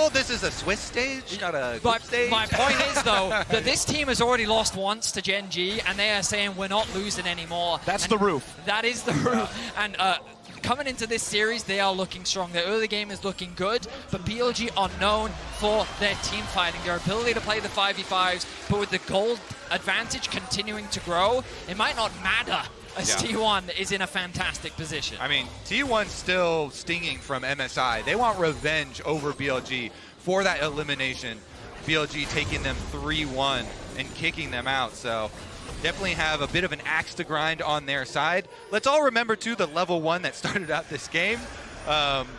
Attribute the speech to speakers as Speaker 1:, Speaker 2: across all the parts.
Speaker 1: Oh, this is a Swiss stage, not a group stage.
Speaker 2: My point is, though, that this team has already lost once to Gen G, and they are saying we're not losing anymore.
Speaker 3: That's the roof.
Speaker 2: That is the roof. And coming into this series, they are looking strong. Their early game is looking good, but BLG are known for their team fighting, their ability to play the 5v5s, but with the gold advantage continuing to grow, it might not matter as T1 is in a fantastic position.
Speaker 1: I mean, T1's still stinging from MSI. They want revenge over BLG for that elimination. BLG taking them 3-1 and kicking them out. So definitely have a bit of an axe to grind on their side. Let's all remember, too, the level 1 that started out this game.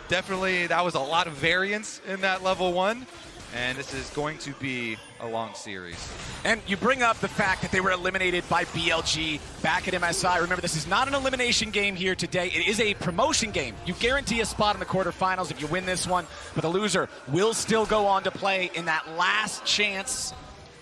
Speaker 1: Definitely, that was a lot of variance in that level 1. And this is going to be a long series.
Speaker 3: And you bring up the fact that they were eliminated by BLG back at MSI. Remember, this is not an elimination game here today. It is a promotion game. You guarantee a spot in the quarterfinals if you win this one, but the loser will still go on to play in that last chance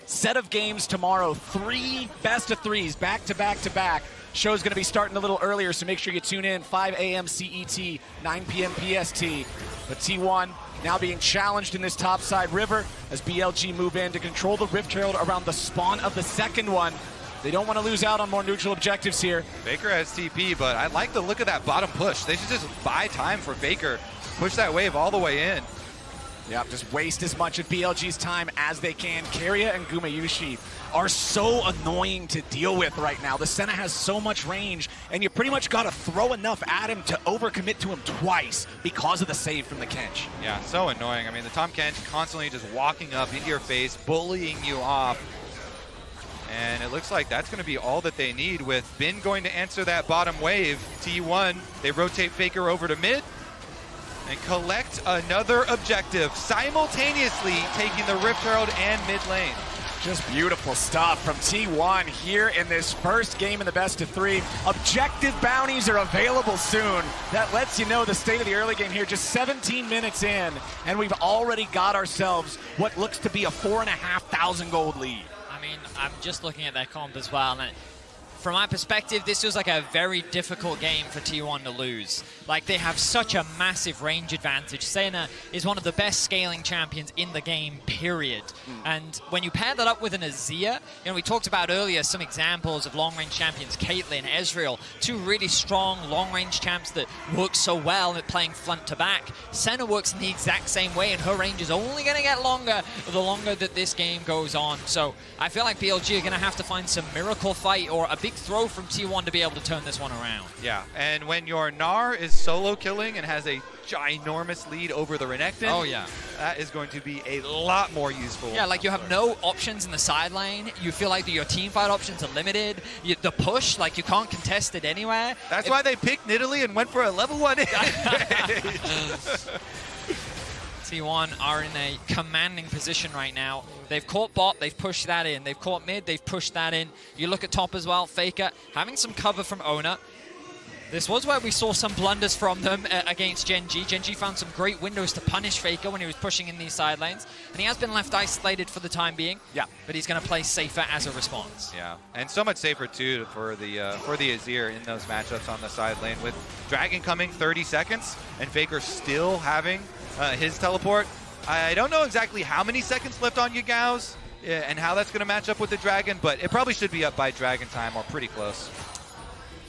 Speaker 3: set of games tomorrow. 3 best of 3s back to back to back. Show's going to be starting a little earlier, so make sure you tune in. 5 a.m. CET, 9 p.m. PST. But T1 now being challenged in this topside river as BLG move in to control the Rift Herald around the spawn of the second one. They don't want to lose out on more neutral objectives here.
Speaker 1: Faker has TP, but I like the look of that bottom push. They should just buy time for Faker. Push that wave all the way in.
Speaker 3: Yeah, just waste as much of BLG's time as they can. Keria and Gumayushi are so annoying to deal with right now. The Senna has so much range, and you pretty much got to throw enough at him to overcommit to him twice because of the save from the Kench.
Speaker 1: Yeah, so annoying. I mean, the Tahm Kench constantly just walking up into your face, bullying you off. And it looks like that's going to be all that they need, with Bin going to answer that bottom wave. T1, they rotate Faker over to mid and collect another objective, simultaneously taking the Rift Herald and mid lane.
Speaker 3: Just beautiful stuff from T1 here in this first game in the best of 3. Objective bounties are available soon. That lets you know the state of the early game here. Just 17 minutes in, and we've already got ourselves what looks to be a 4,500 gold lead.
Speaker 2: I mean, I'm just looking at that comp as well, and from my perspective, this was like a very difficult game for T1 to lose. Like, they have such a massive range advantage. Senna is one of the best scaling champions in the game, period. And when you pair that up with an Azir, you know, we talked about earlier some examples of long-range champions, Caitlyn, Ezreal, 2 really strong long-range champs that work so well at playing front to back. Senna works in the exact same way, and her range is only going to get longer the longer that this game goes on. So I feel like BLG are going to have to find some miracle fight or a big throw from T1 to be able to turn this one around.
Speaker 1: Yeah, and when your Gnar is solo killing and has a ginormous lead over the Renekton,
Speaker 2: oh yeah,
Speaker 1: that is going to be a lot more useful.
Speaker 2: Yeah, like you have no options in the side lane. You feel like your team fight options are limited. The push, like you can't contest it anywhere.
Speaker 1: That's why they picked Nidalee and went for a level 1
Speaker 2: T1 are in a commanding position right now. They've caught bot, they've pushed that in. They've caught mid, they've pushed that in. You look at top as well, Faker having some cover from Ona. This was where we saw some blunders from them against Gen G. Gen G found some great windows to punish Faker when he was pushing in these side lanes. And he has been left isolated for the time being.
Speaker 3: Yeah.
Speaker 2: But he's going to play safer as a response.
Speaker 1: Yeah, and so much safer, too, for the Azir in those matchups on the side lane. With Dragon coming 30 seconds and Faker still having his teleport. I don't know exactly how many seconds left on Yagao's and how that's going to match up with the Dragon, but it probably should be up by Dragon time or pretty close.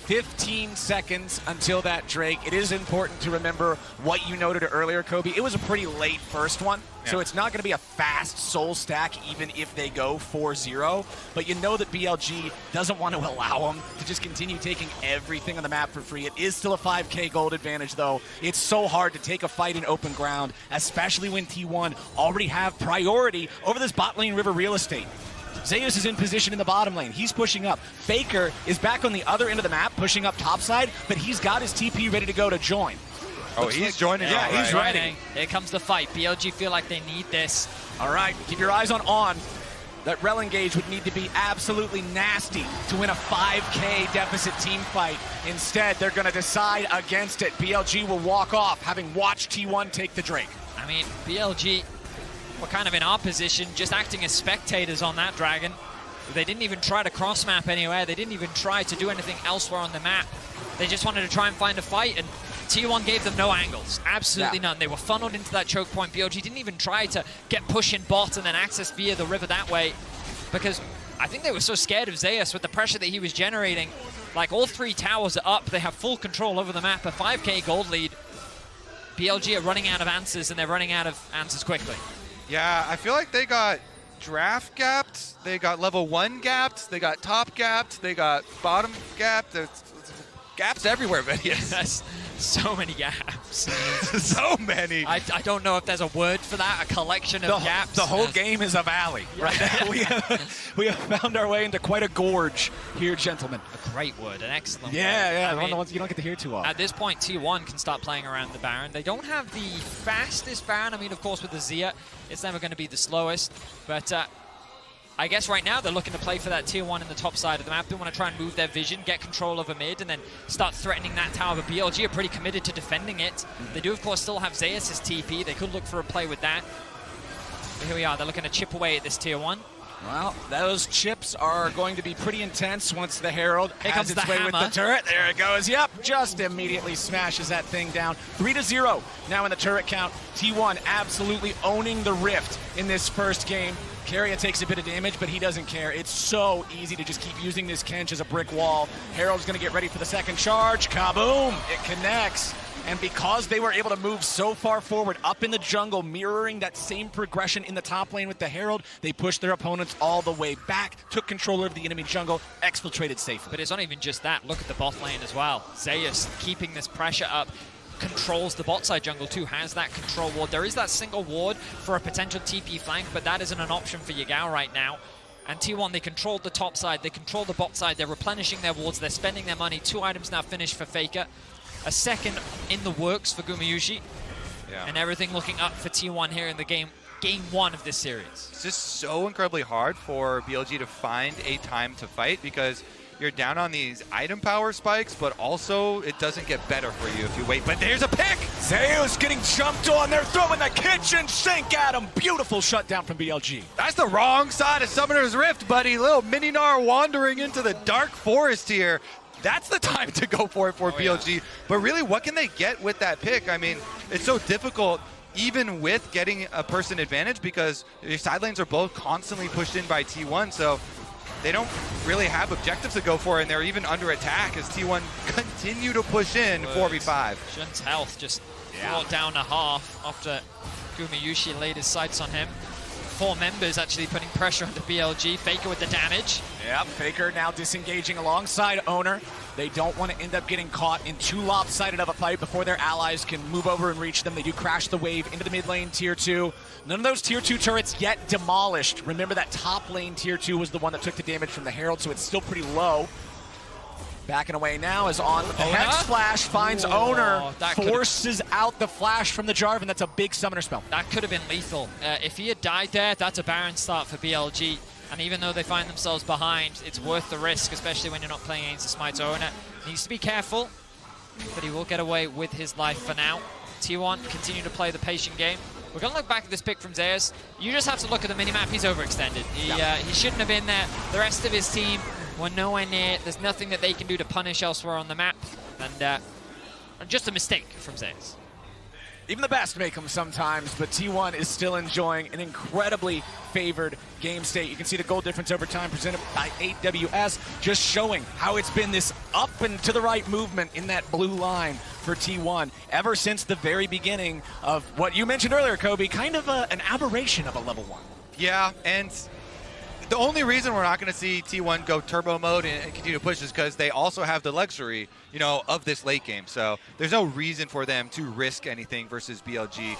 Speaker 3: 15 seconds until that Drake. It is important to remember what you noted earlier, Kobe. It was a pretty late first one, so it's not going to be a fast soul stack even if they go 4-0. But you know that BLG doesn't want to allow them to just continue taking everything on the map for free. It is still a 5K gold advantage, though. It's so hard to take a fight in open ground, especially when T1 already have priority over this bot lane river real estate. Zeus is in position in the bottom lane. He's pushing up. Faker is back on the other end of the map, pushing up topside, but he's got his TP ready to go to join.
Speaker 1: Oh, he's joining.
Speaker 3: Yeah, he's ready.
Speaker 2: Here comes the fight. BLG feel like they need this.
Speaker 3: All right, keep your eyes on. That Rel engage would need to be absolutely nasty to win a 5K deficit team fight. Instead, they're going to decide against it. BLG will walk off, having watched T1 take the Drake.
Speaker 2: I mean, BLG were kind of in our position, just acting as spectators on that Dragon. They didn't even try to cross map anywhere. They didn't even try to do anything elsewhere on the map. They just wanted to try and find a fight, and T1 gave them no angles, absolutely none. They were funneled into that choke point. BLG didn't even try to get push in bot and then access via the river that way, because I think they were so scared of Zeus with the pressure that he was generating. Like, all 3 towers are up. They have full control over the map. A 5k gold lead. BLG are running out of answers, and they're running out of answers quickly.
Speaker 1: Yeah, I feel like they got draft gapped. They got level 1 gapped. They got top gapped. They got bottom gapped. There's gaps everywhere, but
Speaker 2: Yes, so many gaps.
Speaker 1: So many.
Speaker 2: I don't know if there's a word for that, a collection of gaps.
Speaker 3: The whole game is a valley right now. We have found our way into quite a gorge here, gentlemen.
Speaker 2: A great word, an excellent word.
Speaker 3: Yeah,
Speaker 2: I
Speaker 3: one of
Speaker 2: mean,
Speaker 3: the ones you don't get to hear too often.
Speaker 2: at this point, T1 can start playing around the Baron. They don't have the fastest Baron. I mean, of course, with the Zia, it's never going to be the slowest. But I guess right now they're looking to play for that tier 1 in the top side of the map. They want to try and move their vision, get control over mid, and then start threatening that tower. But BLG are pretty committed to defending it. They do, of course, still have Zeus' TP. They could look for a play with that. But here we are. They're looking to chip away at this tier 1.
Speaker 3: Well, those chips are going to be pretty intense once the Herald
Speaker 2: Here
Speaker 3: has
Speaker 2: comes
Speaker 3: its
Speaker 2: the
Speaker 3: way with the
Speaker 2: hammer.
Speaker 3: turret. There it goes. Yep, just immediately smashes that thing down. 3-0 now in the turret count. T1 absolutely owning the rift in this first game. Keria takes a bit of damage, but he doesn't care. It's so easy to just keep using this Kench as a brick wall. Herald's going to get ready for the second charge. Kaboom! It connects. And because they were able to move so far forward up in the jungle, mirroring that same progression in the top lane with the Herald, they pushed their opponents all the way back, took control of the enemy jungle, exfiltrated safely.
Speaker 2: But it's not even just that. Look at the bot lane as well. Zeus keeping this pressure up, controls the bot side jungle too, has that control ward. There is that single ward for a potential TP flank, but that isn't an option for Yagao right now. And T1, they controlled the top side, they control the bot side, they're replenishing their wards, they're spending their money. 2 items now finished for Faker. A second in the works for Gumayushi.
Speaker 1: Yeah.
Speaker 2: And everything looking up for T1 here in the game 1 of this series.
Speaker 1: It's just so incredibly hard for BLG to find a time to fight, because you're down on these item power spikes, but also it doesn't get better for you if you wait. But there's a pick!
Speaker 3: Zeus getting jumped on. They're throwing the kitchen sink at him. Beautiful shutdown from BLG.
Speaker 1: That's the wrong side of Summoner's Rift, buddy. Little Mininar wandering into the dark forest here. That's the time to go for it for BLG. Yeah. But really, what can they get with that pick? I mean, it's so difficult, even with getting a person advantage, because your side lanes are both constantly pushed in by T1, so they don't really have objectives to go for, and they're even under attack as T1 continue to push in 4v5.
Speaker 2: Shun's health just brought down to half after Gumayushi laid his sights on him. 4 members actually putting pressure onto BLG. Faker with the damage.
Speaker 3: Yep, Faker now disengaging alongside Owner. They don't want to end up getting caught in too lopsided of a fight before their allies can move over and reach them. They do crash the wave into the mid lane tier 2. None of those tier 2 turrets yet demolished. Remember that top lane tier 2 was the one that took the damage from the Herald, so it's still pretty low. Backing away now is on the Hex Flash, finds Owner, forces out the flash from the Jarvan. That's a big summoner spell.
Speaker 2: That could have been lethal. If he had died there, that's a Baron start for BLG. And even though they find themselves behind, it's worth the risk, especially when you're not playing against the Smite's Owner. Needs to be careful, but he will get away with his life for now. T1 continue to play the patient game. We're going to look back at this pick from Zeus. You just have to look at the minimap. He's overextended. He shouldn't have been there. The rest of his team were nowhere near. There's nothing that they can do to punish elsewhere on the map. And just a mistake from Zeus.
Speaker 3: Even the best make them sometimes, but T1 is still enjoying an incredibly favored game state. You can see the goal difference over time presented by 8WS, just showing how it's been this up and to the right movement in that blue line for T1 ever since the very beginning of what you mentioned earlier, Kobe, kind of an aberration of a level 1.
Speaker 1: Yeah, and the only reason we're not going to see T1 go turbo mode and continue to push is because they also have the luxury, of this late game. So there's no reason for them to risk anything versus BLG,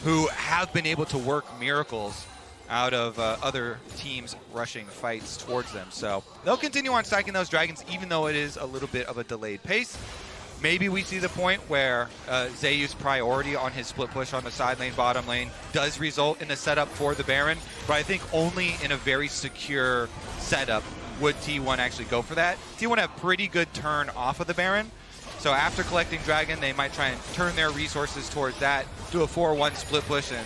Speaker 1: who have been able to work miracles out of other teams rushing fights towards them. So they'll continue on stacking those dragons, even though it is a little bit of a delayed pace. Maybe we see the point where Zeus' priority on his split push on the side lane, bottom lane, does result in a setup for the Baron, but I think only in a very secure setup would T1 actually go for that. T1 have pretty good turn off of the Baron, so after collecting Dragon, they might try and turn their resources towards that, do a 4-1 split push, and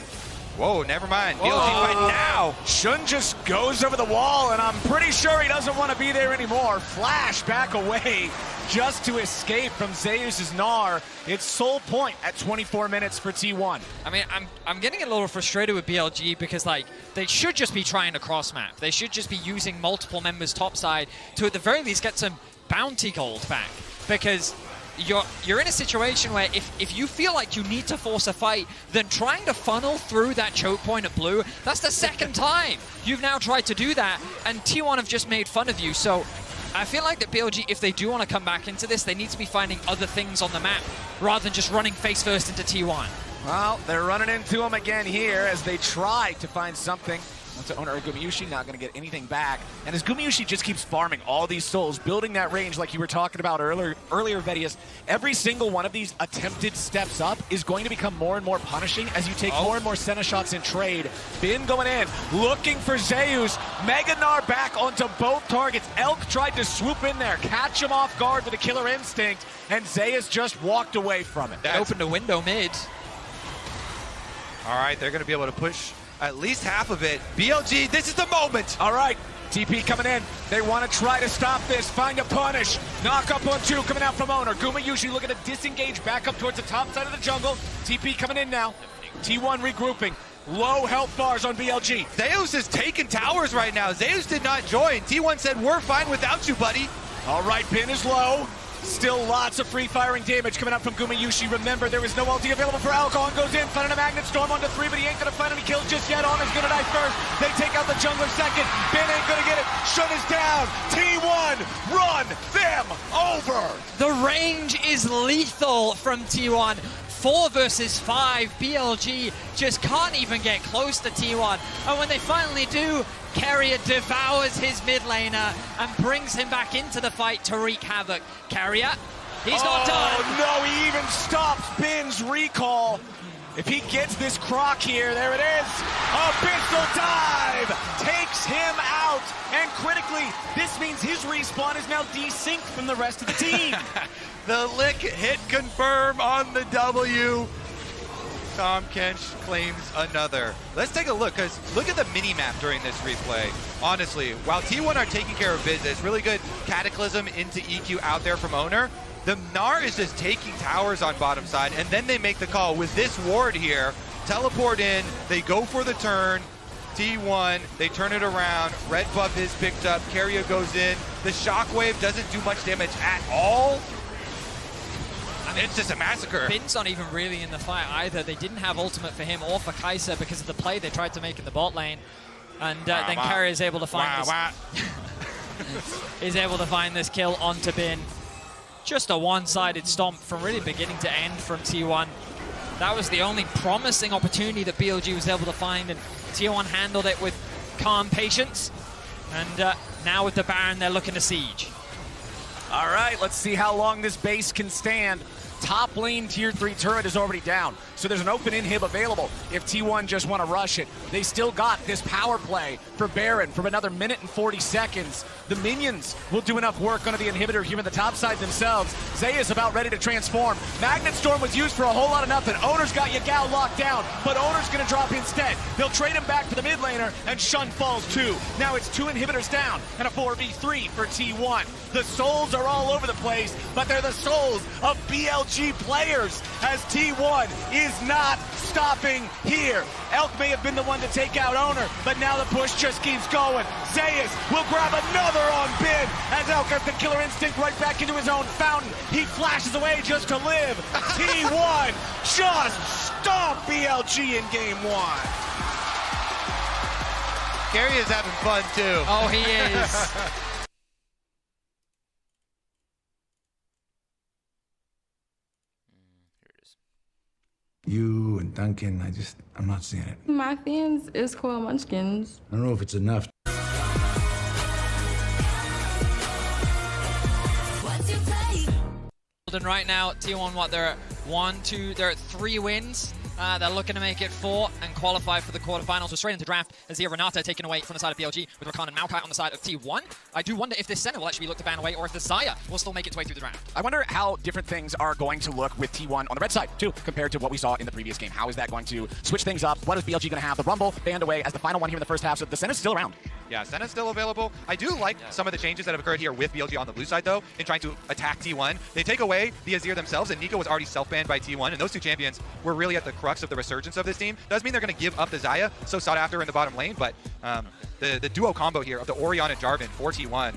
Speaker 1: Whoa, never mind. BLG fight now.
Speaker 3: Shun just goes over the wall, and I'm pretty sure he doesn't want to be there anymore. Flash back away just to escape from Zeus' Gnar. It's sole point at 24 minutes for T1.
Speaker 2: I mean, I'm getting a little frustrated with BLG because, like, they should just be trying to cross-map. They should just be using multiple members topside to, at the very least, get some bounty gold back. Because you're in a situation where if you feel like you need to force a fight, then trying to funnel through that choke point at blue, that's the second time you've now tried to do that, and T1 have just made fun of you. So I feel like that BLG, if they do want to come back into this, they need to be finding other things on the map rather than just running face first into T1.
Speaker 3: Well, they're running into him again here as they try to find something. Once the owner of Gumayushi, not going to get anything back. And as Gumayushi just keeps farming all these souls, building that range like you were talking about earlier, Vedius, every single one of these attempted steps up is going to become more and more punishing as you take more and more Senna shots in trade. Bin going in, looking for Zeus. Mega Gnar back onto both targets. Elk tried to swoop in there, catch him off guard with a killer instinct, and Zeus just walked away from it.
Speaker 2: They opened a window mid.
Speaker 1: All right, they're going to be able to push at least half of it. BLG, this is the moment.
Speaker 3: All right, TP coming in. They want to try to stop this, find a punish. Knock up on two coming out from owner. Gumayushi looking to disengage back up towards the top side of the jungle. TP coming in now. T1 regrouping. Low health bars on BLG.
Speaker 1: Zeus is taking towers right now. Zeus did not join. T1 said, we're fine without you, buddy.
Speaker 3: All right, Bin is low. Still lots of free firing damage coming out from Gumayushi. Remember, there is no ulti available for Alcon. Goes in, finding a Magnet Storm onto 3, but he ain't gonna find any kills just yet. Honor's gonna die first. They take out the jungler second. Ben ain't gonna get it. Shun is down. T1, run them over.
Speaker 2: The range is lethal from T1. 4 versus 5. BLG just can't even get close to T1. And when they finally do, Carrier devours his mid laner and brings him back into the fight to wreak havoc. Carrier, he's not done.
Speaker 3: Oh no, he even stops Bin's recall. If he gets this croc here, there it is. Abyssal dive takes him out. And critically, this means his respawn is now desynced from the rest of the team.
Speaker 1: The lick hit confirm on the W. Tom Kench claims another. Let's take a look, because look at the mini-map during this replay. Honestly, while T1 are taking care of business, really good Cataclysm into EQ out there from owner, the Gnar is just taking towers on bottom side, and then they make the call with this ward here. Teleport in, they go for the turn. T1, they turn it around. Red buff is picked up. Carrier goes in. The shockwave doesn't do much damage at all. I mean, it's just a massacre.
Speaker 2: Bin's not even really in the fight either. They didn't have ultimate for him or for Kai'Sa because of the play they tried to make in the bot lane. And then Carrier is able to find is able to find this kill onto Bin. Just a one-sided stomp from really beginning to end from T1. That was the only promising opportunity that BLG was able to find, and T1 handled it with calm patience. And now with the Baron, they're looking to siege.
Speaker 3: All right, let's see how long this base can stand. Top lane tier 3 turret is already down, so there's an open inhib available if T1 just want to rush it. They still got this power play for Baron for another minute and 40 seconds. The minions will do enough work under the inhibitor here on the top side themselves. Zeus about ready to transform. Magnet Storm was used for a whole lot of nothing. Owner's got Yagao locked down, but Owner's going to drop instead. They'll trade him back for the mid laner, and Shun falls too. Now it's 2 inhibitors down and a 4v3 for T1. The souls are all over the place, but they're the souls of BLG players as T1 is not stopping here. Elk may have been the one to take out Owner, but now the push just keeps going. Zeus will grab another on Bin as Elk has the killer instinct right back into his own fountain. He flashes away just to live. T1 just stomp BLG in game 1.
Speaker 1: Gary is having fun too.
Speaker 2: Oh, he is.
Speaker 4: You and Duncan, I'm not seeing it.
Speaker 5: My fans is Coil Munchkins.
Speaker 4: I don't know if it's enough.
Speaker 2: And right now, T1, what, they're at 1, 2, they're at 3 wins They're looking to make it 4 and qualify for the quarterfinals. So straight into draft as here Renata taken away from the side of BLG with Rakan and Maokai on the side of T1. I do wonder if this center will actually be looked to ban away or if the Xayah will still make its way through the draft.
Speaker 3: I wonder how different things are going to look with T1 on the red side, too, compared to what we saw in the previous game. How is that going to switch things up? What is BLG going to have? The Rumble banned away as the final one here in the first half, so the Senna's still around.
Speaker 1: Yeah, Senna's still available. I do like some of the changes that have occurred here with BLG on the blue side, though, in trying to attack T1. They take away the Azir themselves, and Nico was already self-banned by T1, and those two champions were really at the crux of the resurgence of this team. Does mean they're going to give up the Xayah, so sought after in the bottom lane, but the duo combo here of the Orianna Jarvan for T1,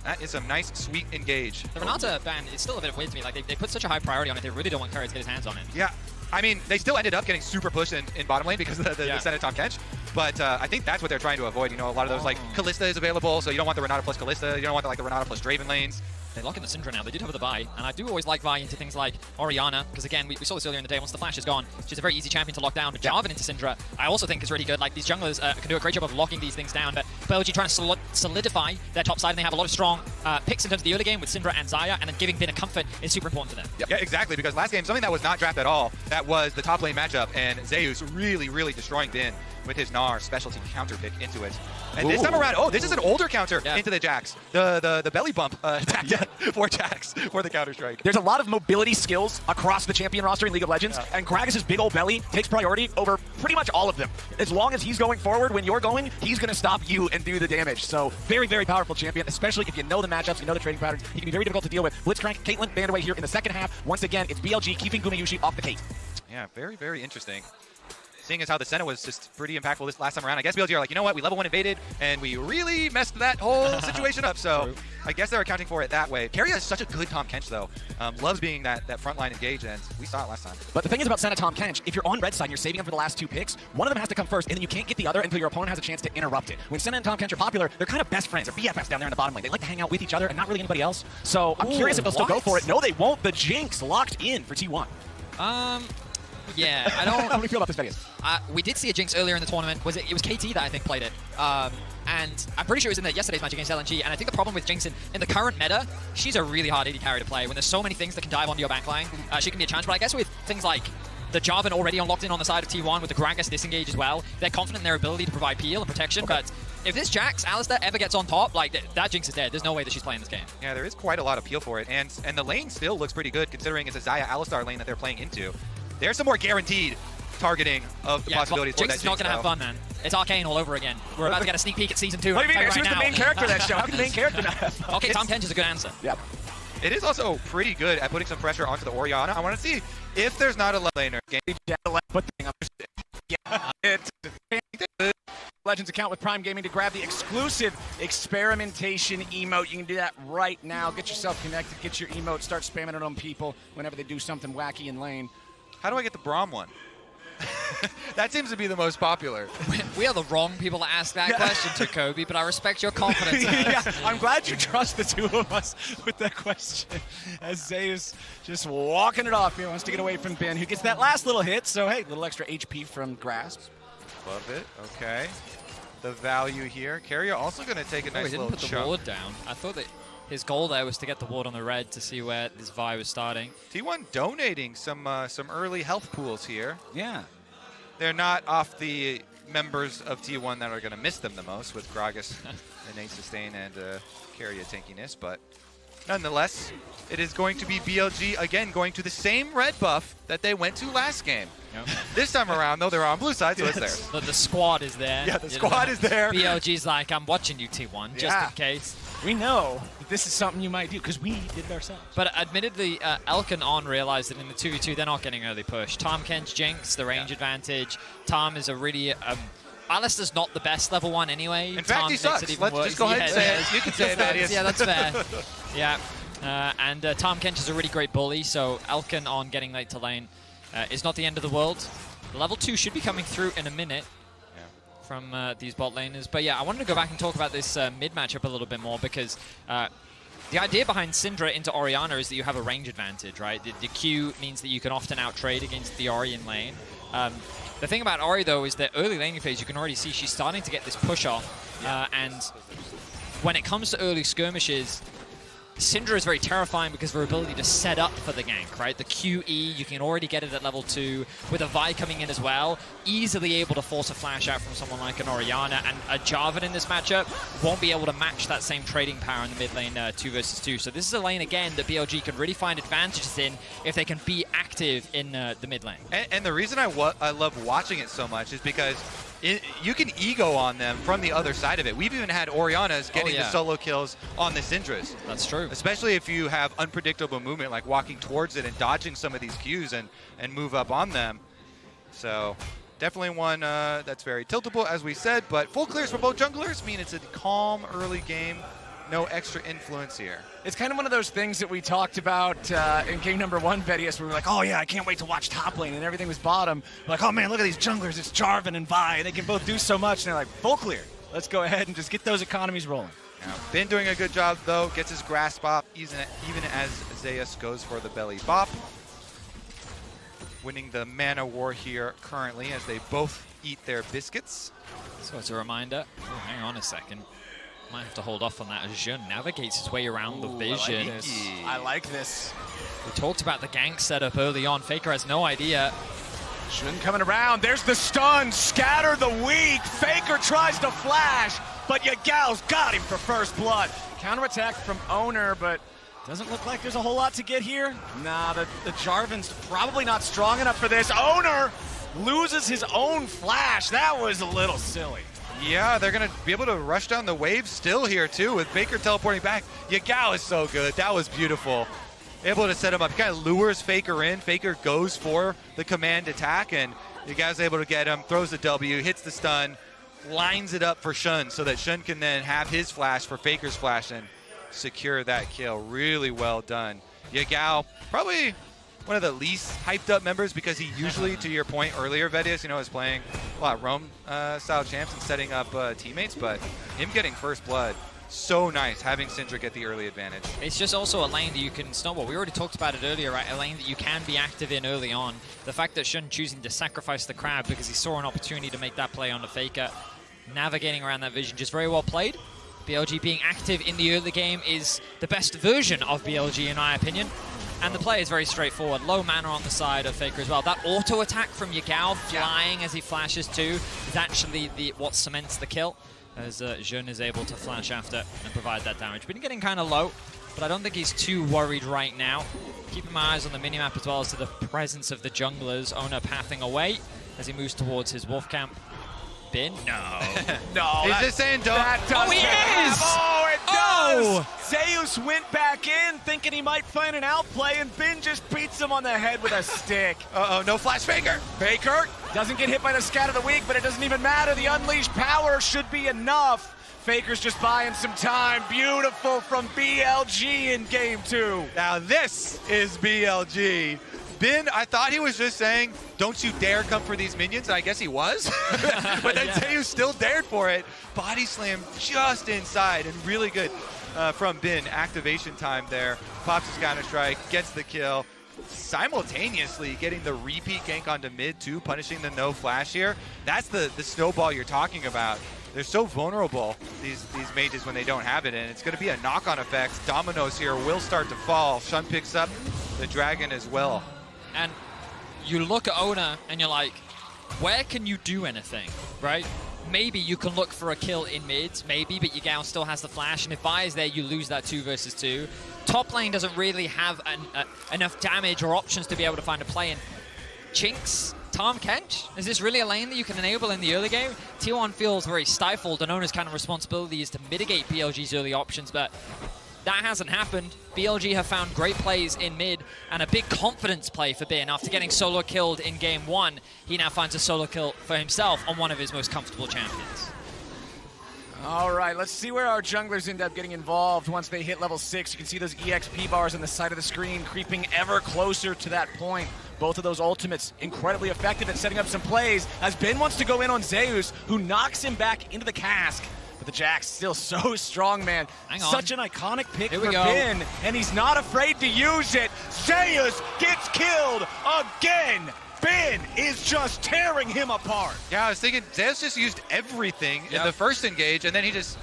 Speaker 1: that is some nice, sweet engage.
Speaker 2: The Renata ban is still a bit weird to me. Like, they put such a high priority on it, they really don't want Curry to get his hands on it.
Speaker 1: Yeah, I mean, they still ended up getting super pushed in bottom lane because of the Senna Tahm Kench, but I think that's what they're trying to avoid. You know, a lot of those, like, Kalista is available, so you don't want the Renata plus Kalista, you don't want the Renata plus Draven lanes.
Speaker 2: They lock in the Syndra now. They did have the buy, and I do always like buy into things like Orianna, because again, we saw this earlier in the day. Once the flash is gone, she's a very easy champion to lock down. But Jarvan into Syndra, I also think is really good. Like, these junglers can do a great job of locking these things down. But BLG trying to solidify their top side, and they have a lot of strong picks in terms of the early game with Syndra and Xayah, and then giving Bin a comfort is super important to them.
Speaker 1: Yep. Yeah, exactly, because last game, something that was not drafted at all, that was the top lane matchup, and Zeus really, really destroying Bin with his Gnar specialty counter pick into it. And this time around, this is an older counter into the Jax. The belly bump attack for Jax for the counter strike.
Speaker 3: There's a lot of mobility skills across the champion roster in League of Legends, and Gragas' big old belly takes priority over pretty much all of them. As long as he's going forward when you're going, he's going to stop you and do the damage. So very, very powerful champion, especially if you know the matchups, you know the trading patterns. He can be very difficult to deal with. Blitzcrank, Caitlyn banned away here in the second half. Once again, it's BLG keeping Gumayushi off the case.
Speaker 1: Yeah, very, very interesting. Seeing as how the Senna was just pretty impactful this last time around, I guess BLG are like, you know what, we level 1 invaded, and we really messed that whole situation up, so I guess they're accounting for it that way. Keria is such a good Tahm Kench, though. Loves being that frontline engage, and we saw it last time.
Speaker 3: But the thing is about Senna Tahm Kench, if you're on red side and you're saving them for the last two picks, one of them has to come first, and then you can't get the other until your opponent has a chance to interrupt it. When Senna and Tahm Kench are popular, they're kind of best friends. They're BFFs down there in the bottom lane. They like to hang out with each other and not really anybody else. So I'm curious if they'll still go for it. No, they won't. The Jinx locked in for T1.
Speaker 2: Yeah, I don't...
Speaker 3: How do you feel about this video?
Speaker 2: We did see a Jinx earlier in the tournament. It was KT that I think played it. And I'm pretty sure it was in yesterday's match against LNG. And I think the problem with Jinx in the current meta, she's a really hard AD carry to play. When there's so many things that can dive onto your backline, she can be a challenge. But I guess with things like the Jarvan already unlocked in on the side of T1 with the Gragas disengage as well, they're confident in their ability to provide peel and protection. But if this Jax, Alistar, ever gets on top, like, that Jinx is dead. There's no way that she's playing this game.
Speaker 1: Yeah, there is quite a lot of peel for it. And the lane still looks pretty good, considering it's a Xayah Alistar lane that they're playing into. There's some more guaranteed targeting of the possibilities for that
Speaker 2: Jinx is not going to have fun, man. It's Arcane all over again. We're about to get a sneak peek at Season 2.
Speaker 3: What do you mean?
Speaker 2: Right
Speaker 3: Who's
Speaker 2: now.
Speaker 3: the main character of that show? How can the main character not have fun?
Speaker 2: Okay, Tahm Kench is a good answer.
Speaker 3: Yep.
Speaker 1: It is also pretty good at putting some pressure onto the Orianna. I want to see if there's not a left laner game.
Speaker 3: Legends account with Prime Gaming to grab the exclusive experimentation emote. You can do that right now. Get yourself connected, get your emote, start spamming it on people whenever they do something wacky in lane.
Speaker 1: How do I get the Braum one? That seems to be the most popular.
Speaker 2: We are the wrong people to ask that question to, Kobe, but I respect your confidence.
Speaker 3: Yeah, I'm glad you trust the two of us with that question. As Zeus just walking it off. He wants to get away from Ben, who gets that last little hit. So, hey, little extra HP from Grasp.
Speaker 1: Love it. Okay. The value here. Keria also going to take a nice
Speaker 2: he
Speaker 1: little
Speaker 2: didn't put the
Speaker 1: chunk.
Speaker 2: ward down. I thought that his goal there was to get the ward on the red to see where this Vi was starting.
Speaker 1: T1 donating some early health pools here.
Speaker 3: Yeah.
Speaker 1: They're not off the members of T1 that are going to miss them the most, with Gragas, innate sustain, and Keria tankiness, but nonetheless, it is going to be BLG again going to the same red buff that they went to last game.
Speaker 2: Yep.
Speaker 1: This time around, though, they're on blue side, so it's theirs.
Speaker 2: The squad is there.
Speaker 1: Yeah, the squad is there.
Speaker 2: BLG's like, I'm watching you, T1, just in case.
Speaker 3: We know that this is something you might do because we did it ourselves.
Speaker 2: But admittedly, Elk and On realized that in the 2v2, they're not getting early push. Tahm Kench, Jinx, the range advantage. Tahm is a really... Alistar's not the best level 1 anyway.
Speaker 1: In fact, he sucks. Let's just go ahead and say it. You can say it, Thaddeus.
Speaker 2: Yeah, that's fair. Yeah. And Tahm Kench is a really great bully, so Elkin on getting late to lane is not the end of the world. Level 2 should be coming through in a minute from these bot laners. But yeah, I wanted to go back and talk about this mid matchup a little bit more because the idea behind Syndra into Orianna is that you have a range advantage, right? The Q means that you can often out-trade against the Ori in lane. The thing about Ori, though, is that early laning phase, you can already see she's starting to get this push off. And when it comes to early skirmishes, Syndra is very terrifying because of her ability to set up for the gank, right? The QE, you can already get it at level 2. With a Vi coming in as well, easily able to force a flash out from someone like an Orianna, and a Jarvan in this matchup won't be able to match that same trading power in the mid lane 2 versus 2. So this is a lane, again, that BLG can really find advantages in if they can be active in the mid lane.
Speaker 1: And the reason I love watching it so much is because you can ego on them from the other side of it. We've even had Oriannas getting the solo kills on the Syndras.
Speaker 2: That's true.
Speaker 1: Especially if you have unpredictable movement, like walking towards it and dodging some of these Qs and move up on them. So definitely one that's very tiltable, as we said, but full clears for both junglers mean it's a calm early game. No extra influence here.
Speaker 3: It's kind of one of those things that we talked about in game number 1, Vedius, where we were like, oh yeah, I can't wait to watch top lane, and everything was bottom. We're like, oh man, look at these junglers, it's Jarvan and Vi, and they can both do so much, and they're like, full clear. Let's go ahead and just get those economies rolling.
Speaker 1: Now, Bin doing a good job, though, gets his grasp off, even as Zeus goes for the belly bop. Winning the mana war here currently as they both eat their biscuits.
Speaker 2: So it's a reminder. Oh, hang on a second. Might have to hold off on that as Jun navigates his way around the vision.
Speaker 3: I like this.
Speaker 2: We talked about the gank setup early on. Faker has no idea.
Speaker 3: Jun coming around. There's the stun. Scatter the weak. Faker tries to flash, but Yagal's got him for first blood. Counterattack from Owner, but doesn't look like there's a whole lot to get here. Nah, the Jarvan's probably not strong enough for this. Owner loses his own flash. That was a little silly.
Speaker 1: Yeah, they're going to be able to rush down the wave still here, too, with Baker teleporting back. Yagao is so good. That was beautiful. Able to set him up. He kind of lures Faker in. Faker goes for the command attack, and Yagao's able to get him, throws the W, hits the stun, lines it up for Shun so that Shun can then have his flash for Faker's flash and secure that kill. Really well done. Yagao, probably one of the least hyped up members because he usually, to your point earlier, Vedius, is playing a lot of Roam style champs and setting up teammates, but him getting first blood, so nice having Syndra get the early advantage.
Speaker 2: It's just also a lane that you can snowball. We already talked about it earlier, right? A lane that you can be active in early on. The fact that Shun choosing to sacrifice the crab because he saw an opportunity to make that play on the Faker, navigating around that vision, just very well played. BLG being active in the early game is the best version of BLG in my opinion. And the play is very straightforward. Low mana on the side of Faker as well. That auto attack from Yagao flying as he flashes too is actually what cements the kill, as Jun is able to flash after and provide that damage. Been getting kind of low, but I don't think he's too worried right now. Keeping my eyes on the minimap as well as to the presence of the junglers. Owner pathing away as he moves towards his wolf camp. Bin? No.
Speaker 3: No.
Speaker 1: He's just saying don't.
Speaker 2: Oh, he is!
Speaker 3: Oh, it
Speaker 2: Oh!
Speaker 3: does! Zeus went back in thinking he might find an outplay, and Bin just beats him on the head with a stick.
Speaker 1: Uh-oh, no flash Faker.
Speaker 3: Faker doesn't get hit by the Scatter of the Weak, but it doesn't even matter. The unleashed power should be enough. Faker's just buying some time. Beautiful from BLG in game 2.
Speaker 1: Now this is BLG. Bin, I thought he was just saying, don't you dare come for these minions, and I guess he was. But then Zeus still dared for it. Body slam just inside, and really good from Bin. Activation time there. Pops his counter-strike, gets the kill. Simultaneously getting the repeat gank onto mid too, punishing the no flash here. That's the snowball you're talking about. They're so vulnerable, these mages, when they don't have it, and it's going to be a knock-on effect. Dominoes here will start to fall. Shun picks up the dragon as well.
Speaker 2: And you look at Owner and you're like, where can you do anything, right? Maybe you can look for a kill in mids, maybe, but Yagao still has the flash, and if Vi is there, you lose that 2 versus 2. Top lane doesn't really have enough damage or options to be able to find a play in. Chinks, Tahm Kench, is this really a lane that you can enable in the early game? T1 feels very stifled, and Owner's kind of responsibility is to mitigate BLG's early options, but that hasn't happened. BLG have found great plays in mid and a big confidence play for Bin. After getting solo killed in game 1, he now finds a solo kill for himself on one of his most comfortable champions.
Speaker 3: All right, let's see where our junglers end up getting involved once they hit level 6. You can see those EXP bars on the side of the screen creeping ever closer to that point. Both of those ultimates incredibly effective at setting up some plays as Bin wants to go in on Zeus, who knocks him back into the cask. But the Jack's still so strong, man.
Speaker 2: Hang on.
Speaker 3: Such an iconic pick
Speaker 2: Here
Speaker 3: for
Speaker 2: we go.
Speaker 3: Bin, and he's not afraid to use it. Zeus gets killed again. Bin is just tearing him apart.
Speaker 1: Yeah, I was thinking Zeus just used everything in the first engage, and then he just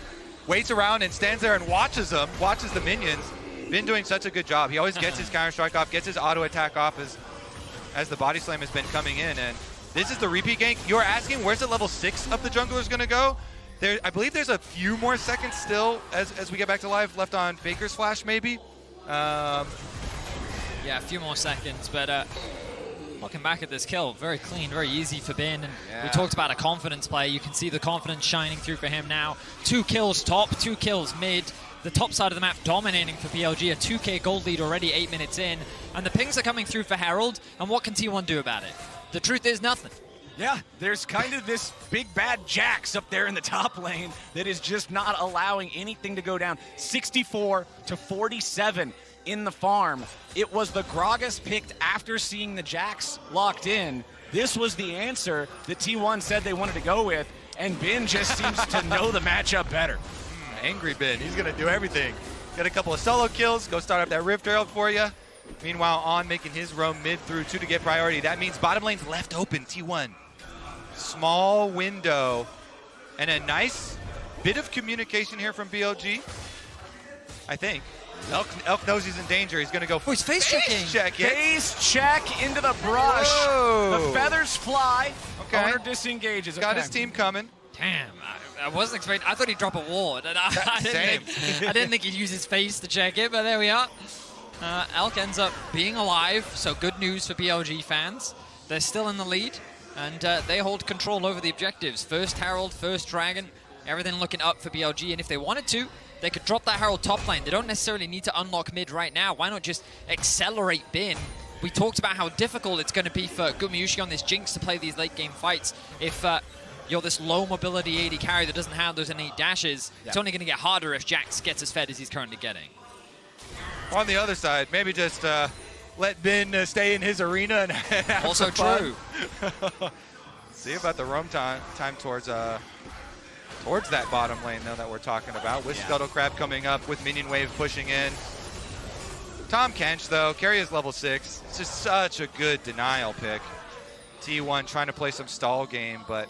Speaker 1: waits around and stands there and watches them, watches the minions. Been doing such a good job. He always gets his counter strike off, gets his auto attack off as the body slam has been coming in. And this is the repeat gank. You're asking where's the level 6 of the jungler is going to go? I believe there's a few more seconds still as we get back to live left on Faker's flash maybe.
Speaker 2: Yeah, a few more seconds, but looking back at this kill, very clean, very easy for Bin. And we talked about a confidence play. You can see the confidence shining through for him now. 2 kills top, 2 kills mid. The top side of the map dominating for BLG, a 2K gold lead already 8 minutes in. And the pings are coming through for Herald, and what can T1 do about it? The truth is nothing.
Speaker 3: Yeah, there's kind of this big bad Jax up there in the top lane that is just not allowing anything to go down. 64 to 47 in the farm. It was the Gragas picked after seeing the Jax locked in. This was the answer that T1 said they wanted to go with, and Bin just seems to know the matchup better.
Speaker 1: Angry Bin, he's going to do everything. Get a couple of solo kills, go start up that Rift Herald for you. Meanwhile, On making his roam mid through 2 to get priority. That means bottom lane's left open, T1. Small window and a nice bit of communication here from BLG, I think. Elk knows he's in danger. He's going to go
Speaker 2: he's face checking.
Speaker 3: Face check into the brush.
Speaker 1: Whoa.
Speaker 3: The feathers fly.
Speaker 1: Okay.
Speaker 3: Owner disengages.
Speaker 1: Got his team coming.
Speaker 2: Damn, I wasn't expecting. I thought he'd drop a ward. And I didn't think he'd use his face to check it, but there we are. Elk ends up being alive, so good news for BLG fans. They're still in the lead, and they hold control over the objectives. First Herald, first Dragon, everything looking up for BLG, and if they wanted to, they could drop that Herald top lane. They don't necessarily need to unlock mid right now. Why not just accelerate Bin? We talked about how difficult it's going to be for Gumayushi on this Jinx to play these late game fights. If you're this low mobility AD carry that doesn't have those innate dashes, it's only going to get harder if Jax gets as fed as he's currently getting.
Speaker 1: On the other side, maybe just let Bin stay in his arena and have
Speaker 2: Also
Speaker 1: some
Speaker 2: true.
Speaker 1: fun. See about the roam time towards that bottom lane though that we're talking about. With Scuttle Crab coming up, with Minion Wave pushing in. Tom Kench though, carry is level 6. It's just such a good denial pick. T1 trying to play some stall game, but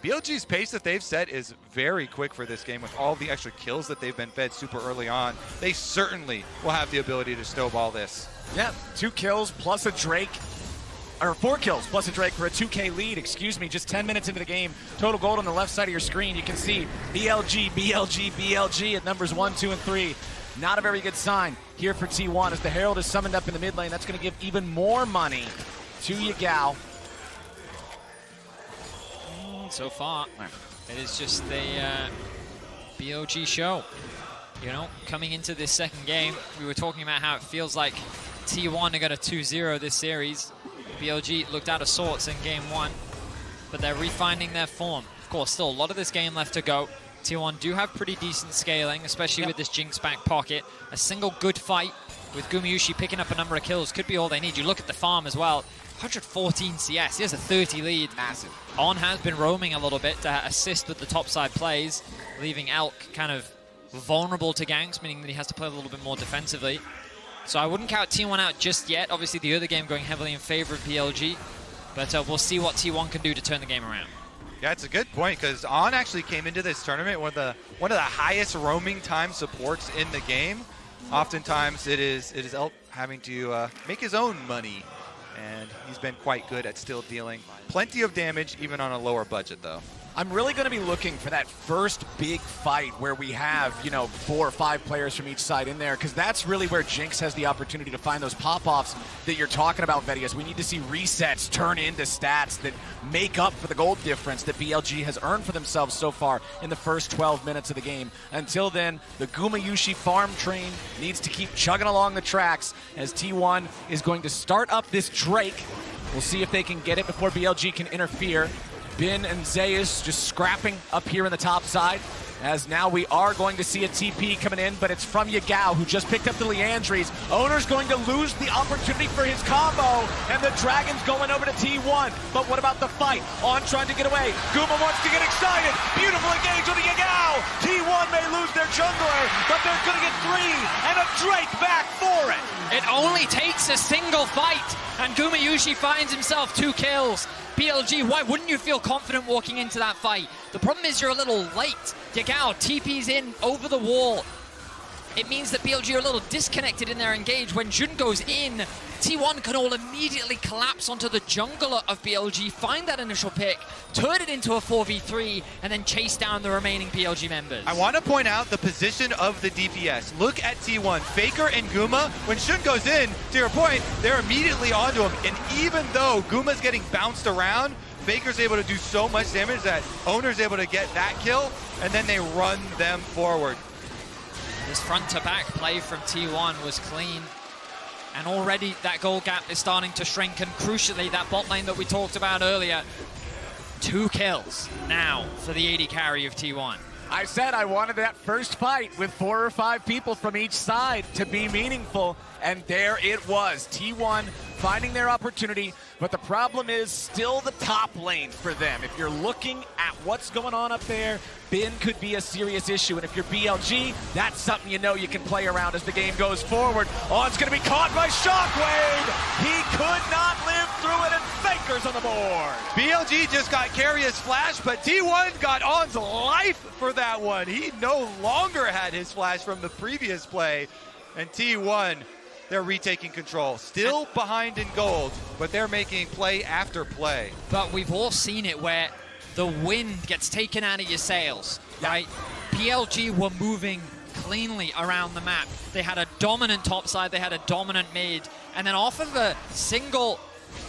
Speaker 1: BLG's pace that they've set is very quick for this game with all the extra kills that they've been fed super early on. They certainly will have the ability to snowball this.
Speaker 3: Yeah, 2 kills plus a Drake, or 4 kills plus a Drake for a 2K lead, excuse me, just 10 minutes into the game. Total gold on the left side of your screen. You can see BLG, BLG, BLG at numbers 1, 2, and 3. Not a very good sign here for T1 as the Herald is summoned up in the mid lane. That's going to give even more money to Yagao.
Speaker 2: So far, it is just the BLG show. You know, coming into this second game, we were talking about how it feels like T1 got a 2-0 this series. BLG looked out of sorts in game 1, but they're refining their form. Of course, still a lot of this game left to go. T1 do have pretty decent scaling, especially with this Jinx back pocket. A single good fight with Gumayushi picking up a number of kills could be all they need. You look at the farm as well. 114 CS, he has a 30 lead.
Speaker 3: Massive.
Speaker 2: On has been roaming a little bit to assist with the topside plays, leaving Elk kind of vulnerable to ganks, meaning that he has to play a little bit more defensively. So I wouldn't count T1 out just yet. Obviously the other game going heavily in favor of BLG, but we'll see what T1 can do to turn the game around.
Speaker 1: Yeah, it's a good point because On actually came into this tournament with one of the highest roaming time supports in the game. Oftentimes it is Elk having to make his own money, and he's been quite good at still dealing plenty of damage even on a lower budget though.
Speaker 3: I'm really going to be looking for that first big fight where we have, 4 or 5 players from each side in there, because that's really where Jinx has the opportunity to find those pop-offs that you're talking about, Vedius. We need to see resets turn into stats that make up for the gold difference that BLG has earned for themselves so far in the first 12 minutes of the game. Until then, the Gumayushi farm train needs to keep chugging along the tracks as T1 is going to start up this Drake. We'll see if they can get it before BLG can interfere. Bin and Zeus just scrapping up here in the top side, as now we are going to see a TP coming in, but it's from Yagao, who just picked up the Leandries. Owner's going to lose the opportunity for his combo, and the Dragon's going over to T1. But what about the fight? On trying to get away. Guma wants to get excited. Beautiful engage with the Yagao. T1 may lose their jungler, but they're going to get 3, and a Drake back for it.
Speaker 2: It only takes a single fight, and Gumayushi finds himself 2 kills. BLG, why wouldn't you feel confident walking into that fight? The problem is you're a little late. Yagao TP's in over the wall. it means that BLG are a little disconnected in their engage. When Jun goes in, T1 can all immediately collapse onto the jungler of BLG, find that initial pick, turn it into a 4v3, and then chase down the remaining BLG members.
Speaker 1: I want to point out the position of the DPS. Look at T1. Faker and Guma, when Shun goes in, to your point, they're immediately onto him. And even though Guma's getting bounced around, Faker's able to do so much damage that Owner's able to get that kill, and then they run them forward.
Speaker 2: This front-to-back play from T1 was clean. And already that goal gap is starting to shrink, and crucially, that bot lane that we talked about earlier, 2 kills now for the AD carry of T1.
Speaker 3: I said I wanted that first fight with 4 or 5 people from each side to be meaningful, and there it was. T1 finding their opportunity, but the problem is still the top lane for them. If you're looking at what's going on up there, Bin could be a serious issue, and if you're BLG, that's something you know you can play around as the game goes forward. Oh, it's going to be caught by Shockwave! He could not live through it, and Faker's on the board!
Speaker 1: BLG just got Carrier's flash, but T1 got On's life for that one. He no longer had his flash from the previous play, and T1, they're retaking control. Still behind in gold, but they're making play after play.
Speaker 2: But we've all seen it where the wind gets taken out of your sails, right? PLG were moving cleanly around the map. They had a dominant top side, they had a dominant mid, and then off of a single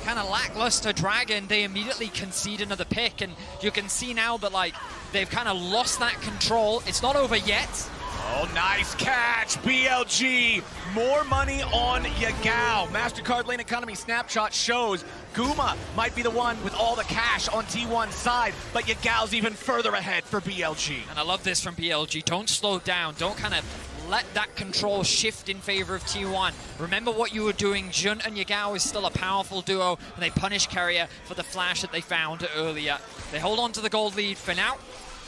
Speaker 2: kind of lackluster dragon, they immediately concede another pick, and you can see now that like they've kind of lost that control. It's not over yet.
Speaker 3: Oh, nice catch, BLG. More money on Yagao. MasterCard Lane Economy snapshot shows Guma might be the one with all the cash on T1's side, but Yagao's even further ahead for BLG.
Speaker 2: And I love this from BLG. Don't slow down. Don't kind of let that control shift in favor of T1. Remember what you were doing. Jun and Yagao is still a powerful duo, and they punish Carrier for the flash that they found earlier. They hold on to the gold lead for now.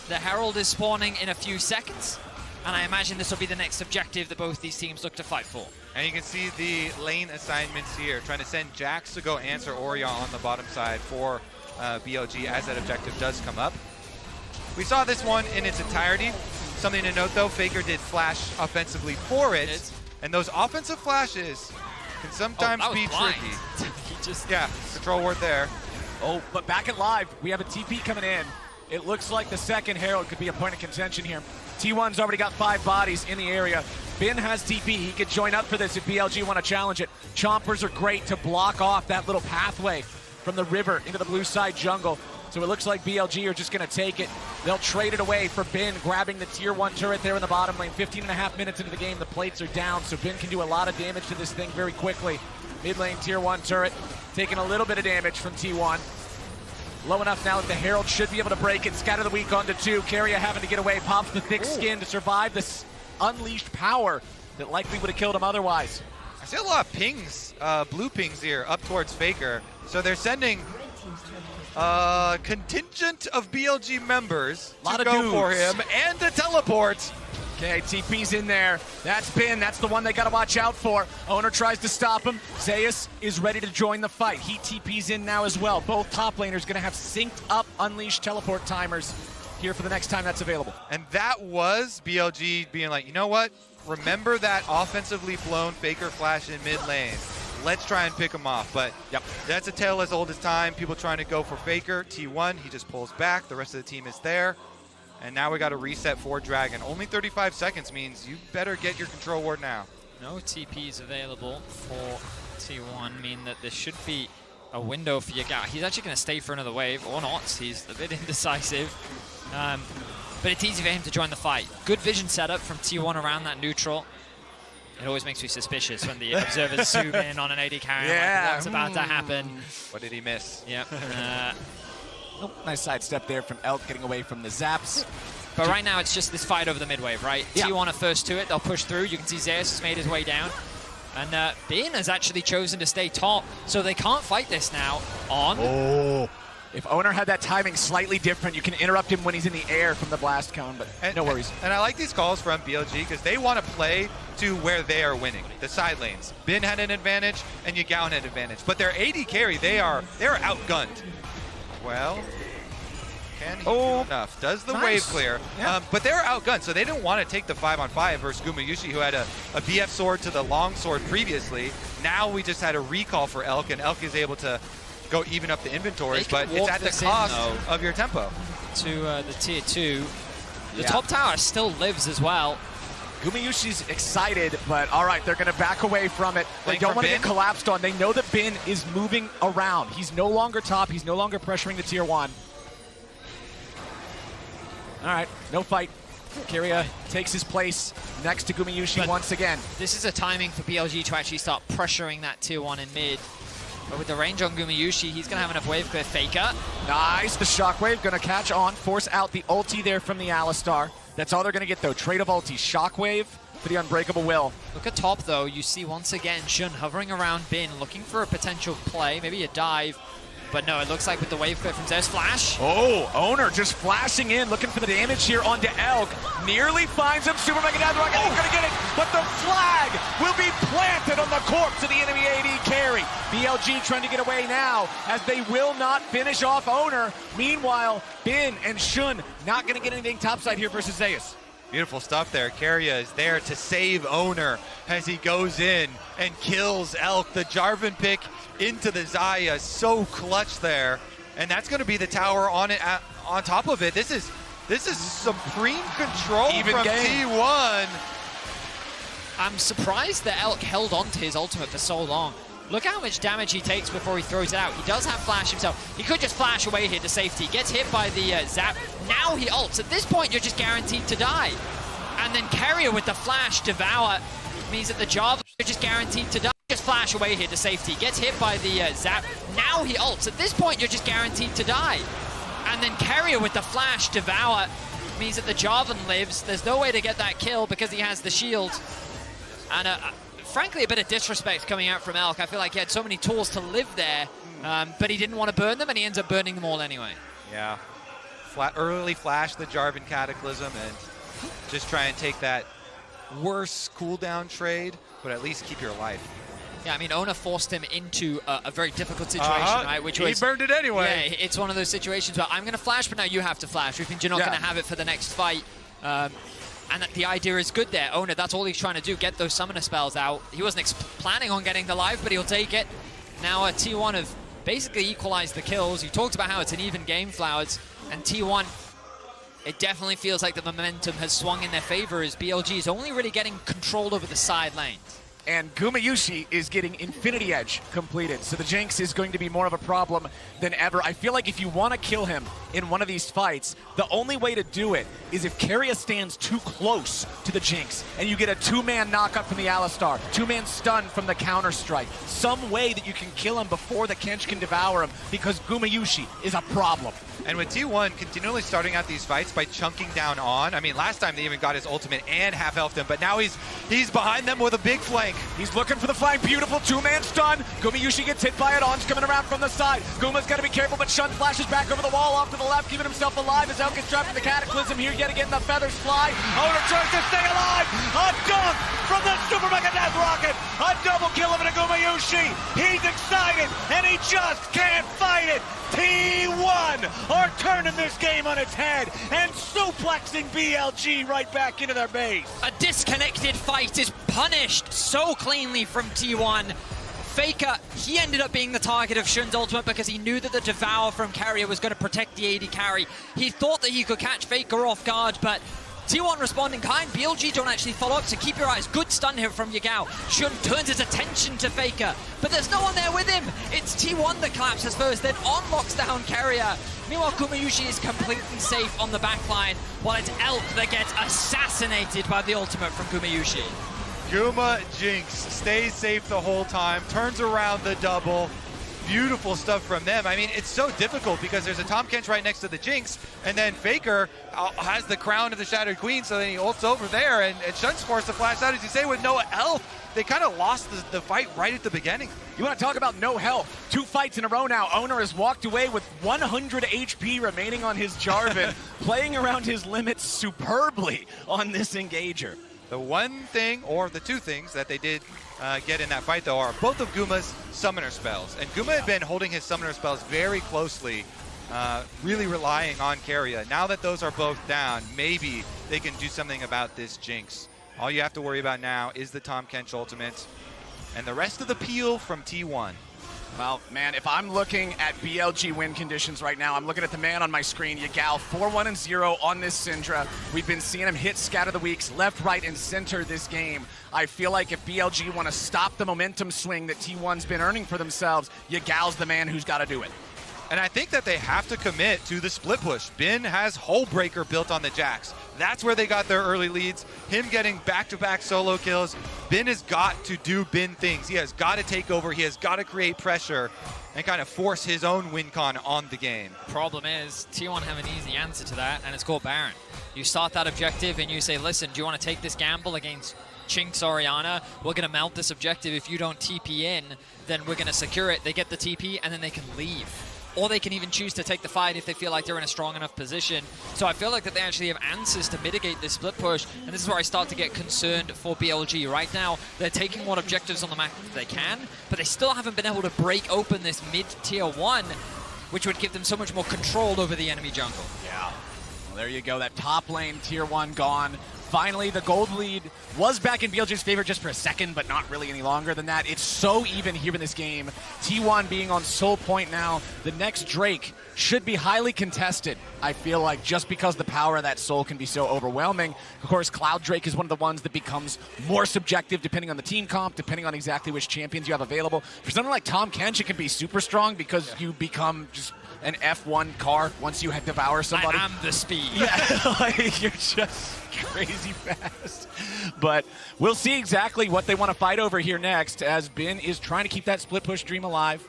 Speaker 2: The Herald is spawning in a few seconds, and I imagine this will be the next objective that both these teams look to fight for.
Speaker 1: And you can see the lane assignments here, trying to send Jax to go answer Orion on the bottom side for BLG as that objective does come up. We saw this one in its entirety. Something to note though, Faker did flash offensively for it, and those offensive flashes can sometimes be tricky. Yeah, control ward there.
Speaker 3: Oh, but back at live, we have a TP coming in. It looks like the second Herald could be a point of contention here. T1's already got 5 bodies in the area. Bin has TP. He could join up for this if BLG want to challenge it. Chompers are great to block off that little pathway from the river into the blue side jungle. So it looks like BLG are just going to take it. They'll trade it away for Bin, grabbing the tier 1 turret there in the bottom lane. 15.5 minutes into the game, the plates are down, so Bin can do a lot of damage to this thing very quickly. Mid lane tier 1 turret taking a little bit of damage from T1. Low enough now that the Herald should be able to break it. Scatter the weak onto 2. Carrier having to get away. Pops the thick skin to survive this unleashed power that likely would have killed him otherwise.
Speaker 1: I see a lot of pings, blue pings here up towards Faker. So they're sending a contingent of BLG members to go for him and to teleport.
Speaker 3: Okay, TP's in there. That's Bin. That's the one they got to watch out for. Owner tries to stop him. Zeus is ready to join the fight. He TP's in now as well. Both top laners going to have synced up Unleashed teleport timers here for the next time that's available.
Speaker 1: And that was BLG being like, you know what? Remember that offensively flown Faker flash in mid lane. Let's try and pick him off. But that's a tale as old as time. People trying to go for Faker. T1, he just pulls back. The rest of the team is there. And now we got to reset for Dragon. Only 35 seconds means you better get your control ward now.
Speaker 2: No TPs available for T1, mean that there should be a window for Yagao. He's actually going to stay for another wave, or not. He's a bit indecisive. But it's easy for him to join the fight. Good vision setup from T1 around that neutral. It always makes me suspicious when the observers zoom in on an AD carry. Like, what's about to happen?
Speaker 1: What did he miss?
Speaker 2: Yep.
Speaker 3: Oh, nice sidestep there from Elk, getting away from the zaps.
Speaker 2: But right now it's just this fight over the mid wave, right? T1 are first to it. They'll push through. You can see Zeus has made his way down. And Bin has actually chosen to stay top, so they can't fight this now. On.
Speaker 3: If Owner had that timing slightly different, you can interrupt him when he's in the air from the blast cone, but no worries.
Speaker 1: And I like these calls from BLG because they want to play to where they are winning, the side lanes. Bin had an advantage and Yagao had an advantage, but their AD carry, they're outgunned. Well, Can he do enough? Does the wave clear?
Speaker 3: Yeah.
Speaker 1: But they're outgunned, so they didn't want to take the 5-on-5 versus Gumayushi, who had a BF sword to the long sword previously. Now we just had a recall for Elk, and Elk is able to go even up the inventories, but it's at the cost of your tempo.
Speaker 2: To the tier 2. The top tower still lives as well.
Speaker 3: Gumayushi's excited, but all right, they're going to back away from it. They don't want to get collapsed on. They know that Bin is moving around. He's no longer top. He's no longer pressuring the tier 1. All right, no fight. Kiria takes his place next to Gumayushi once again.
Speaker 2: This is a timing for BLG to actually start pressuring that tier 1 in mid. But with the range on Gumayushi, he's going to have enough wave clear. Faker.
Speaker 3: Nice, the shockwave going to catch on, force out the ulti there from the Alistar. That's all they're going to get though, trade of ulti. Shockwave for the Unbreakable Will.
Speaker 2: Look at top though, you see once again Shun hovering around Bin, looking for a potential play, maybe a dive. But no, it looks like with the wave clear from Zeus Flash.
Speaker 3: Oh, Owner just flashing in, looking for the damage here onto Elk. Nearly finds him, Super Mega Death Rocket, he's gonna get it, but the flag will be planted on the corpse of the enemy AD carry. BLG trying to get away now, as they will not finish off Owner. Meanwhile, Bin and Shun not gonna get anything topside here versus Zeus.
Speaker 1: Beautiful stuff there. Keria is there to save Owner as he goes in and kills Elk. The Jarvan pick into the Xayah, so clutch there. And that's going to be the tower on it on top of it. This is supreme control from T1.
Speaker 2: I'm surprised that Elk held on to his ultimate for so long. Look how much damage he takes before he throws it out. He does have flash himself. He could just flash away here to safety. Gets hit by the zap. Now he ults. At this point, you're just guaranteed to die. And then Carrier with the flash devour means that the Jarvan are just guaranteed to die. Just flash away here to safety. Gets hit by the zap. Now he ults. At this point, you're just guaranteed to die. And then Carrier with the flash devour means that the Jarvan lives. There's no way to get that kill because he has the shield. And frankly, a bit of disrespect coming out from Elk. I feel like he had so many tools to live there, but he didn't want to burn them, and he ends up burning them all anyway.
Speaker 1: Yeah. Early flash the Jarvan Cataclysm and just try and take that worse cooldown trade, but at least keep your life.
Speaker 2: Yeah, I mean, Ona forced him into a very difficult situation, right? Which
Speaker 1: he burned it anyway.
Speaker 2: Yeah, it's one of those situations where I'm going to flash, but now you have to flash, which means you're not going to have it for the next fight. And the idea is good there. Ona, that's all he's trying to do, get those summoner spells out. He wasn't planning on getting the live, but he'll take it. Now T1 have basically equalized the kills. You talked about how it's an even game, Flowers, and T1, it definitely feels like the momentum has swung in their favor as BLG is only really getting control over the side lanes.
Speaker 3: And Gumayushi is getting Infinity Edge completed, so the Jinx is going to be more of a problem than ever. I feel like if you want to kill him in one of these fights, the only way to do it is if Keria stands too close to the Jinx, and you get a two-man knockup from the Alistar, two-man stun from the Counter-Strike, some way that you can kill him before the Kench can devour him, because Gumayushi is a problem.
Speaker 1: And with T1 continually starting out these fights by chunking down on, I mean, last time they even got his ultimate and half-elfed him, but now he's behind them with a big flank.
Speaker 3: He's looking for the flank, beautiful two-man stun. Gumayushi gets hit by it, On's coming around from the side. Guma's got to be careful, but Shun flashes back over the wall off to the left, keeping himself alive as Elk gets trapped in the Cataclysm here yet again. The feathers fly. Owner tries to stay alive. A dunk from the Super Mega Death Rocket. A double kill of Gumayushi. He's excited, and he just can't fight it. T1 are turning this game on its head and suplexing BLG right back into their base.
Speaker 2: A disconnected fight is punished so cleanly from T1. Faker, he ended up being the target of Shun's ultimate because he knew that the Devour from Carrier was going to protect the AD carry. He thought that he could catch Faker off guard, but T1 responding kind. BLG don't actually follow up, so keep your eyes. Good stun here from Yagao. Shun turns his attention to Faker, but there's no one there with him. It's T1 that collapses first, then On locks down Carrier. Meanwhile, Gumayushi is completely safe on the backline, while it's Elk that gets assassinated by the ultimate from Gumayushi.
Speaker 1: Guma Jinx stays safe the whole time, turns around the double. Beautiful stuff from them. I mean, it's so difficult because there's a Tahm Kench right next to the Jinx, and then Faker has the crown of the Shattered Queen, so then he ults over there, and Shun's forced to flash out, as you say, with no health. They kind of lost the fight right at the beginning.
Speaker 3: You want to talk about no health? 2 fights in a row now. Owner has walked away with 100 HP remaining on his Jarvan, playing around his limits superbly on this engager.
Speaker 1: The one thing, or the two things, that they did get in that fight, though, are both of Guma's summoner spells. And Guma had been holding his summoner spells very closely really relying on Carrier. Now that those are both down, maybe they can do something about this Jinx. All you have to worry about now is the Tahm Kench ultimate and the rest of the peel from T1.
Speaker 3: Well, man, if I'm looking at BLG win conditions right now, I'm looking at the man on my screen, Yagal, 4-1-0 on this Syndra. We've been seeing him hit Scatter the Weeks left, right, and center this game. I feel like if BLG want to stop the momentum swing that T1's been earning for themselves, Yagal's the man who's got to do it.
Speaker 1: And I think that they have to commit to the split push. Bin has Hullbreaker built on the Jax. That's where they got their early leads. Him getting back-to-back solo kills. Bin has got to do Bin things. He has got to take over. He has got to create pressure and kind of force his own win con on the game.
Speaker 2: Problem is, T1 have an easy answer to that, and it's called Baron. You start that objective and you say, listen, do you want to take this gamble against Jinx Orianna? We're going to mount this objective. If you don't TP in, then we're going to secure it. They get the TP, and then they can leave. Or they can even choose to take the fight if they feel like they're in a strong enough position. So I feel like that they actually have answers to mitigate this split push, and this is where I start to get concerned for BLG. Right now, they're taking what objectives on the map they can, but they still haven't been able to break open this mid-tier 1, which would give them so much more control over the enemy jungle.
Speaker 3: Yeah. Well, there you go. That top lane, tier 1 gone. Finally, the gold lead was back in BLG's favor just for a second, but not really any longer than that. It's so even here in this game. T1 being on soul point now. The next Drake should be highly contested, I feel like, just because the power of that soul can be so overwhelming. Of course, Cloud Drake is one of the ones that becomes more subjective depending on the team comp, depending on exactly which champions you have available. For something like Tahm Kench, it can be super strong because you become just an F1 car once you devour somebody.
Speaker 2: I am the speed.
Speaker 3: Yeah, like you're just crazy fast. But we'll see exactly what they want to fight over here next, as Bin is trying to keep that split push dream alive.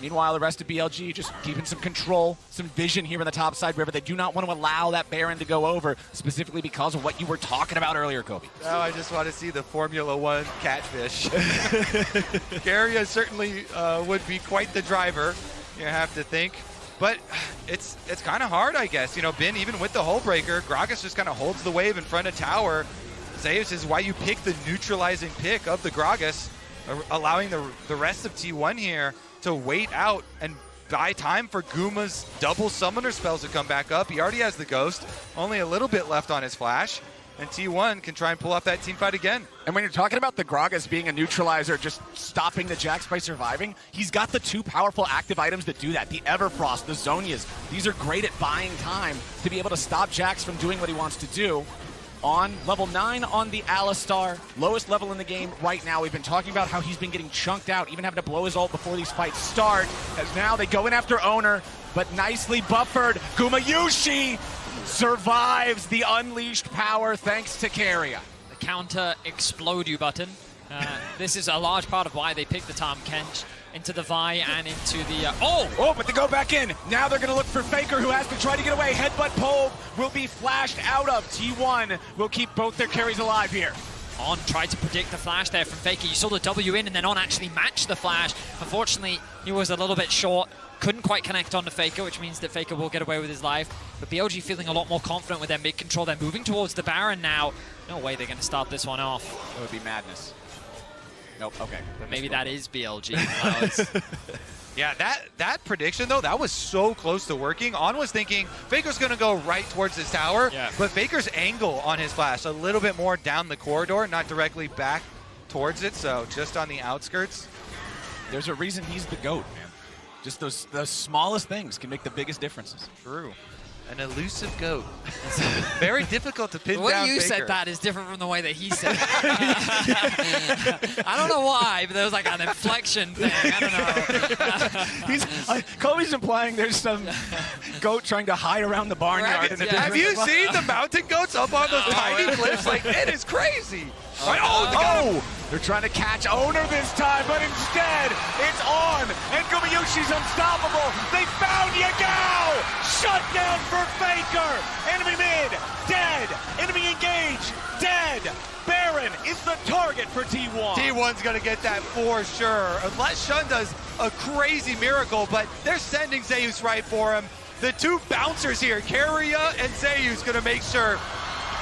Speaker 3: Meanwhile, the rest of BLG just keeping some control, some vision here in the top side river. They do not want to allow that Baron to go over, specifically because of what you were talking about earlier, Kobe.
Speaker 1: Oh, I just want to see the Formula One catfish. Carrier certainly would be quite the driver, you have to think. But it's kind of hard, I guess. You know, Bin, even with the Hullbreaker, Gragas just kind of holds the wave in front of tower. Zeus is why you pick the neutralizing pick of the Gragas, allowing the rest of T1 here to wait out and buy time for Guma's double summoner spells to come back up. He already has the Ghost, only a little bit left on his flash, and T1 can try and pull off that team fight again.
Speaker 3: And when you're talking about the Gragas being a neutralizer, just stopping the Jax by surviving, he's got the two powerful active items that do that. The Everfrost, the Zhonya's. These are great at buying time to be able to stop Jax from doing what he wants to do. On level 9 on the Alistar, lowest level in the game right now. We've been talking about how he's been getting chunked out, even having to blow his ult before these fights start. As now they go in after Owner, but nicely buffered. Gumayushi survives the unleashed power thanks to Carrier.
Speaker 2: The counter explode you button. This is a large part of why they picked the Tahm Kench into the Vi and into the...
Speaker 3: Oh, but they go back in. Now they're going to look for Faker, who has to try to get away. Headbutt pole will be flashed out of. T1 will keep both their carries alive here.
Speaker 2: On tried to predict the flash there from Faker. You saw the W in, and then On actually matched the flash. Unfortunately, he was a little bit short. Couldn't quite connect onto Faker, which means that Faker will get away with his life. But BLG feeling a lot more confident with their mid control. They're moving towards the Baron now. No way they're going to start this one off.
Speaker 3: That would be madness. Nope, okay.
Speaker 2: Maybe that is BLG.
Speaker 1: Yeah, that prediction, though, that was so close to working. On was thinking Faker's going to go right towards this tower, but Faker's angle on his flash, a little bit more down the corridor, not directly back towards it, so just on the outskirts.
Speaker 3: There's a reason he's the GOAT, man. Just the smallest things can make the biggest differences.
Speaker 1: True. An elusive GOAT. Very difficult to pin
Speaker 2: down. The way you
Speaker 1: Faker.
Speaker 2: said that is different from the way that he said it. I don't know why, but there was like an inflection thing. I don't know.
Speaker 3: Kobe's implying there's some goat trying to hide around the barnyard.
Speaker 1: Right. Have you seen the mountain goats up on those tiny cliffs? Like, it is crazy.
Speaker 3: They're trying to catch Owner this time, but instead it's On, and Gumayushi's unstoppable. They found Yagao! Shut down for Faker! Enemy mid, dead! Enemy engaged, dead! Baron is the target for T1.
Speaker 1: T1's gonna get that for sure, unless Shun does a crazy miracle, but they're sending Zeus right for him. The two bouncers here, Carrier and Zeus, gonna make sure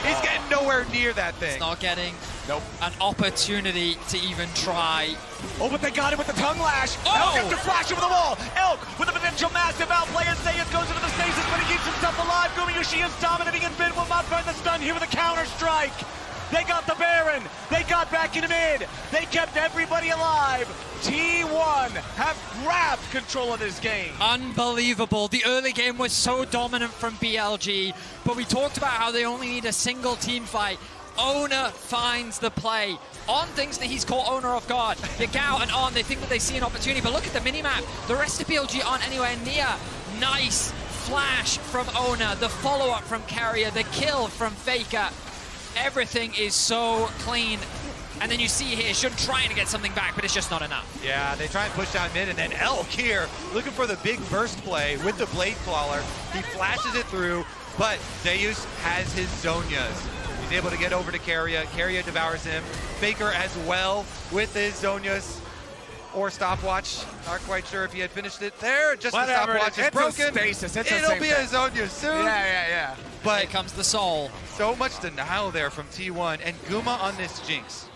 Speaker 1: he's getting nowhere near that thing.
Speaker 2: It's not getting
Speaker 3: Nope.
Speaker 2: an opportunity to even try.
Speaker 3: Oh, but they got him with the tongue lash.
Speaker 2: Oh!
Speaker 3: Elk after flash over the wall. Elk with a potential massive outplay, and Zayas goes into the stasis, but he keeps himself alive. Gumayushi is dominating, and Bin will not find the stun here with a counter strike. They got the Baron. They got back into mid. They kept everybody alive. T1 have grabbed control of this game.
Speaker 2: Unbelievable. The early game was so dominant from BLG, but we talked about how they only need a single team fight. Owner finds the play. On thinks that he's caught Owner off guard. Yagao and On, they think that they see an opportunity, but look at the minimap. The rest of BLG aren't anywhere near. Nice flash from Owner, the follow-up from Carrier, the kill from Faker. Everything is so clean. And then you see here, Shun trying to get something back, but it's just not enough.
Speaker 1: Yeah, they try and push down mid, and then Elk here, looking for the big burst play with the Blade Crawler. He flashes it through, but Zeus has his Zonias. He's able to get over to Carrier. Carrier devours him. Faker as well with his Zonias. Or stopwatch. Not quite sure if he had finished it there. Just
Speaker 3: Whatever,
Speaker 1: the stopwatch is broken. It'll be a Zonia soon.
Speaker 3: Yeah.
Speaker 1: But
Speaker 2: Here comes the soul.
Speaker 1: so much denial there from T1 and Guma on this Jinx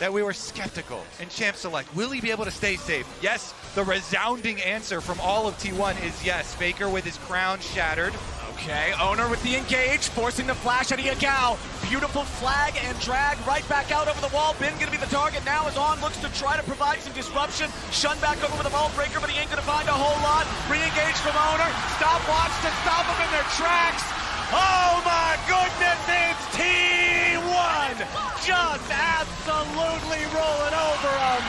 Speaker 1: that we were skeptical. And Champ Select, will he be able to stay safe? Yes, the resounding answer from all of T1 is yes. Faker with his crown shattered.
Speaker 3: Okay, Owner with the engage, forcing the flash at Yagao. Beautiful flag and drag right back out over the wall. Bin gonna be the target now as On looks to try to provide some disruption. Shun back over with the ball breaker, but he ain't gonna find a whole lot. Re-engage from Owner. Stopwatch to stop them in their tracks. Oh my goodness, it's T1! Just absolutely rolling over them.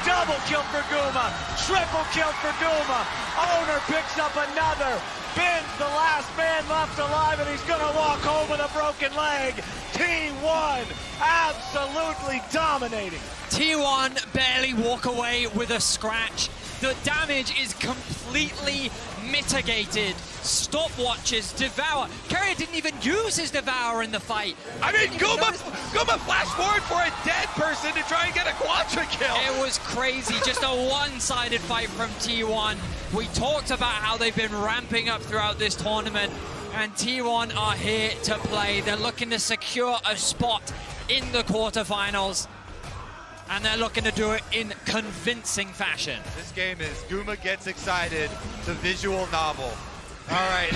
Speaker 3: Double kill for Guma. Triple kill for Guma. Owner picks up another. Bin's the last man left alive, and he's gonna walk home with a broken leg. T1 absolutely dominating.
Speaker 2: T1 barely walk away with a scratch. The damage is completely mitigated. Stopwatches, Devour. Carrier didn't even use his Devour in the fight.
Speaker 1: I mean, Guma flashed forward for a dead person to try and get a quadra kill.
Speaker 2: It was crazy, just a one-sided fight from T1. We talked about how they've been ramping up throughout this tournament, and T1 are here to play. They're looking to secure a spot in the quarterfinals, and they're looking to do it in convincing fashion.
Speaker 1: This game is Guma gets excited, the visual novel. All right,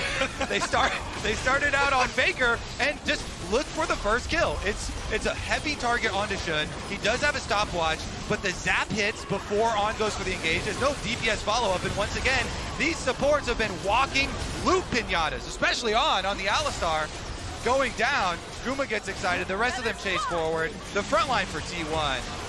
Speaker 1: they started out on Faker and just look for the first kill. It's a heavy target onto Shun. He does have a stopwatch, but the zap hits before On goes for the engage. There's no DPS follow-up, and once again, these supports have been walking loop pinatas, especially on the Alistar. Going down, Guma gets excited, the rest of them chase forward. The front line for T1.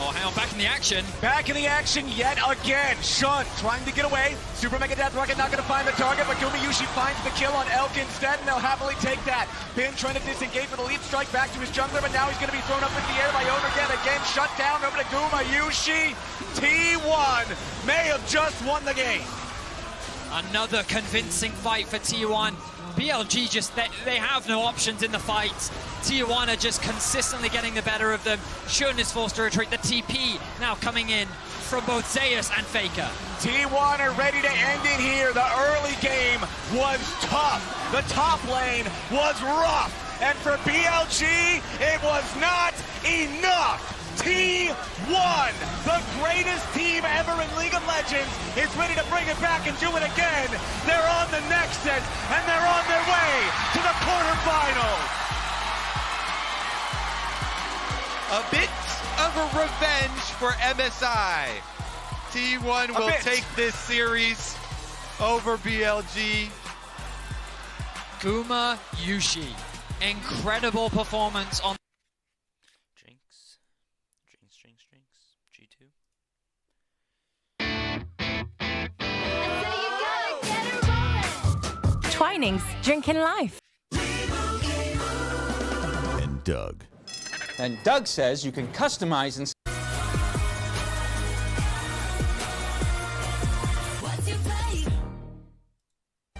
Speaker 2: Oh, hang on, back in the action.
Speaker 3: Back in the action yet again. Shun trying to get away. Super Mega Death Rocket not going to find the target, but Gumayushi finds the kill on Elk instead, and they'll happily take that. Bin trying to disengage with a leap strike back to his jungler, but now he's going to be thrown up in the air by Owner yet again. Shut down over to Gumayushi. T1 may have just won the game.
Speaker 2: Another convincing fight for T1. BLG just, they have no options in the fights. T1 are just consistently getting the better of them. Shun is forced to retreat. The TP now coming in from both Zeus and Faker.
Speaker 3: T1 are ready to end it here. The early game was tough. The top lane was rough. And for BLG, it was not enough. T1, the greatest team ever in League of Legends, is ready to bring it back and do it again. They're on the Nexus, and they're on their way to the quarterfinals.
Speaker 1: A bit of a revenge for MSI. T1 will take this series over BLG.
Speaker 2: Gumayushi, incredible performance on
Speaker 6: G2.
Speaker 7: Twinings, drinking life.
Speaker 8: And Doug.
Speaker 9: And Doug says you can customize and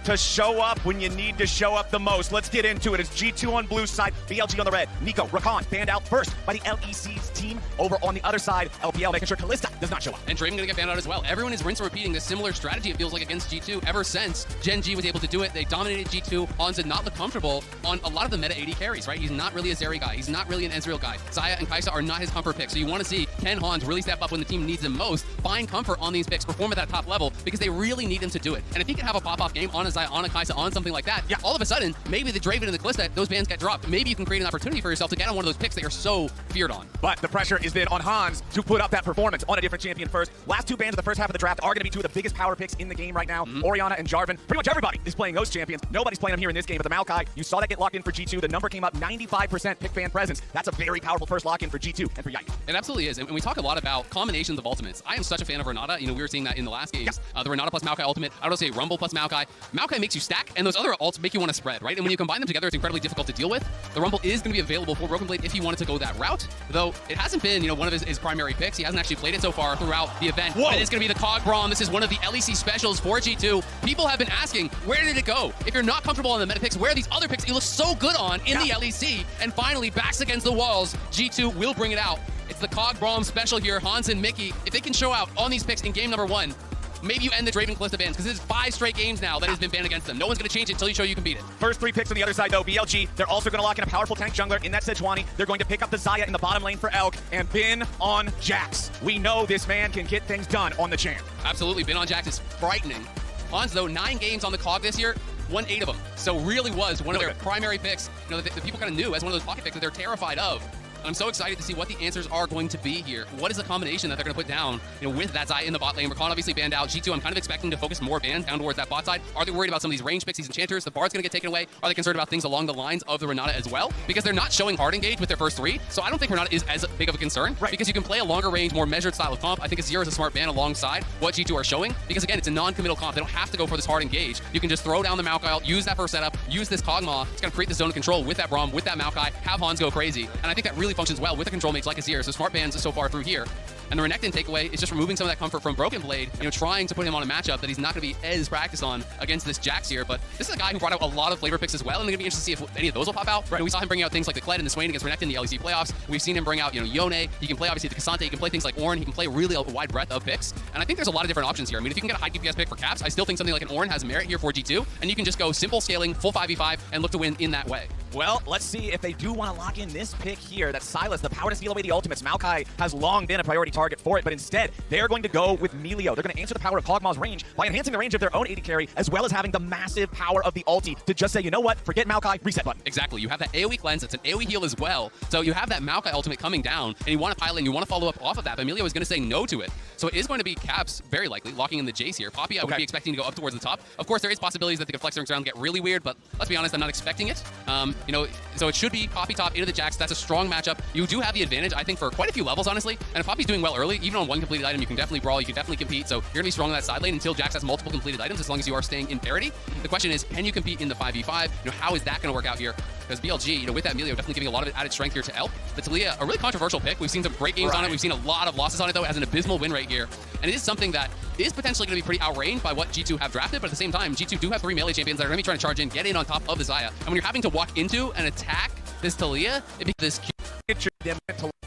Speaker 3: to show up when you need to show up the most. Let's get into it. It's G2 on blue side, BLG on the red. Nico, Rakan banned out first by the LEC's team. Over on the other side, LPL making sure Kalista does not show up.
Speaker 6: And Draven gonna get banned out as well. Everyone is rinse and repeating this similar strategy, it feels like, against G2 ever since Gen G was able to do it. They dominated G2. Hans did not look comfortable on a lot of the meta AD carries, right? He's not really a Zeri guy. He's not really an Ezreal guy. Xayah and Kai'Sa are not his comfort picks. So you want to see, can Hans really step up when the team needs him most, find comfort on these picks, perform at that top level, because they really need him to do it. And if he can have a pop-off game on a Xayah, on a Kai'Sa, on something like that, yeah, all of a sudden, maybe the Draven and the Kalista, those bans get dropped. Maybe you can create an opportunity for yourself to get on one of those picks that you're so feared on.
Speaker 3: But the pressure is then on Hans to put up that performance on a different champion first. Last two bans of the first half of the draft are going to be two of the biggest power picks in the game right now. Orianna and Jarvan. Pretty much everybody is playing those champions. Nobody's playing them here in this game, but the Maokai, you saw that get locked in for G2. The number came up 95% pick fan presence. That's a very powerful first lock-in for G2 and for Yike.
Speaker 6: It absolutely is. And we talk a lot about combinations of ultimates. I am such a fan of Renata. You know, we were seeing that in the last games. The Renata plus Maokai ultimate. I would say Rumble plus Maokai. Maokai makes you stack, and those other ults make you want to spread, right? And when you combine them together, it's incredibly difficult to deal with. The Rumble is going to be available for Broken Blade if he wanted to go that route, though it hasn't been, you know, one of his primary picks. He hasn't actually played it so far throughout the event. Whoa. But it's going to be the Cog Braum. This is one of the LEC specials for G2. People have been asking, where did it go? If you're not comfortable on the meta picks, where are these other picks you look so good on in the LEC? And finally, backs against the walls, G2 will bring it out. It's the Cog Braum special here. Hans and Mickey, if they can show out on these picks in game number 1, maybe you end the Draven Kalista bans, because this is 5 straight games now that has been banned against them. No one's going to change it until you show you can beat it.
Speaker 3: First 3 picks on the other side, though. BLG, they're also going to lock in a powerful tank jungler in that Sejuani. They're going to pick up the Xayah in the bottom lane for Elk, and Bin on Jax. We know this man can get things done on the champ.
Speaker 6: Absolutely. Bin on Jax is frightening. Hans, though, 9 games on the Cog this year, won 8 of them. So really was one of their primary picks, you know, that the people kind of knew as one of those pocket picks that they're terrified of. I'm so excited to see what the answers are going to be here. What is the combination that they're going to put down, you know, with that Xayah in the bot lane? Rakan obviously banned out. G2, I'm kind of expecting to focus more bans down towards that bot side. Are they worried about some of these range picks, these enchanters? The Bard's going to get taken away. Are they concerned about things along the lines of the Renata as well? Because they're not showing hard engage with their first 3, so I don't think Renata is as big of a concern. Right. Because you can play a longer range, more measured style of comp. I think Azir is a smart ban alongside what G2 are showing, because again, it's a non-committal comp. They don't have to go for this hard engage. You can just throw down the Maokai, use that for setup, use this Kog'Maw. It's going to create the zone of control with that Braum, with that Maokai, have Hans go crazy. And I think that really functions well with a control mates like Azir. So smart bans so far through here. And the Renekton takeaway is just removing some of that comfort from Broken Blade, you know, trying to put him on a matchup that he's not going to be as practiced on against this Jax here. But this is a guy who brought out a lot of flavor picks as well, and they're going to be interested to see if any of those will pop out. Right. You know, we saw him bring out things like the Kled and the Swain against Renekton in the LEC playoffs. We've seen him bring out, you know, Yone. He can play obviously the Cassante. He can play things like Ornn. He can play really a wide breadth of picks. And I think there's a lot of different options here. I mean, if you can get a high DPS pick for Caps, I still think something like an Ornn has merit here for G2, and you can just go simple scaling, full 5v5, and look to win in that way.
Speaker 3: Well, let's see if they do want to lock in this pick here. That's Sylas, the power to steal away the ultimates. Maokai has long been a priority target for it, but instead, they're going to go with Melio. They're going to answer the power of Kog'Maw's range by enhancing the range of their own AD carry, as well as having the massive power of the ulti to just say, you know what, forget Maokai, reset button.
Speaker 6: Exactly. You have that AoE cleanse. It's an AoE heal as well. So you have that Maokai ultimate coming down, and you want to pile in, you want to follow up off of that, but Melio is going to say no to it. So it is going to be Caps, very likely, locking in the Jace here. Poppy, I would be expecting to go up towards the top. Of course, there is possibilities that the flex ranks around get really weird, but let's be honest, I'm not expecting it. You know, so it should be Poppy top into the Jax. That's a strong matchup. You do have the advantage, I think, for quite a few levels, honestly. And if Poppy's doing well early, even on one completed item, you can definitely brawl, you can definitely compete. So you're going to be strong on that side lane until Jax has multiple completed items, as long as you are staying in parity. The question is, can you compete in the 5v5? You know, how is that going to work out here? Because BLG, you know, with that Melio, definitely giving a lot of added strength here to Elp. The Talia, a really controversial pick. We've seen some great games on it. We've seen a lot of losses on it, though. It has an abysmal win rate here. And it is something that is potentially going to be pretty outranged by what G2 have drafted, but at the same time, G2 do have 3 melee champions that are going to be trying to charge in, get in on top of the Xayah. And when you're having to walk into and attack this Talia, it becomes this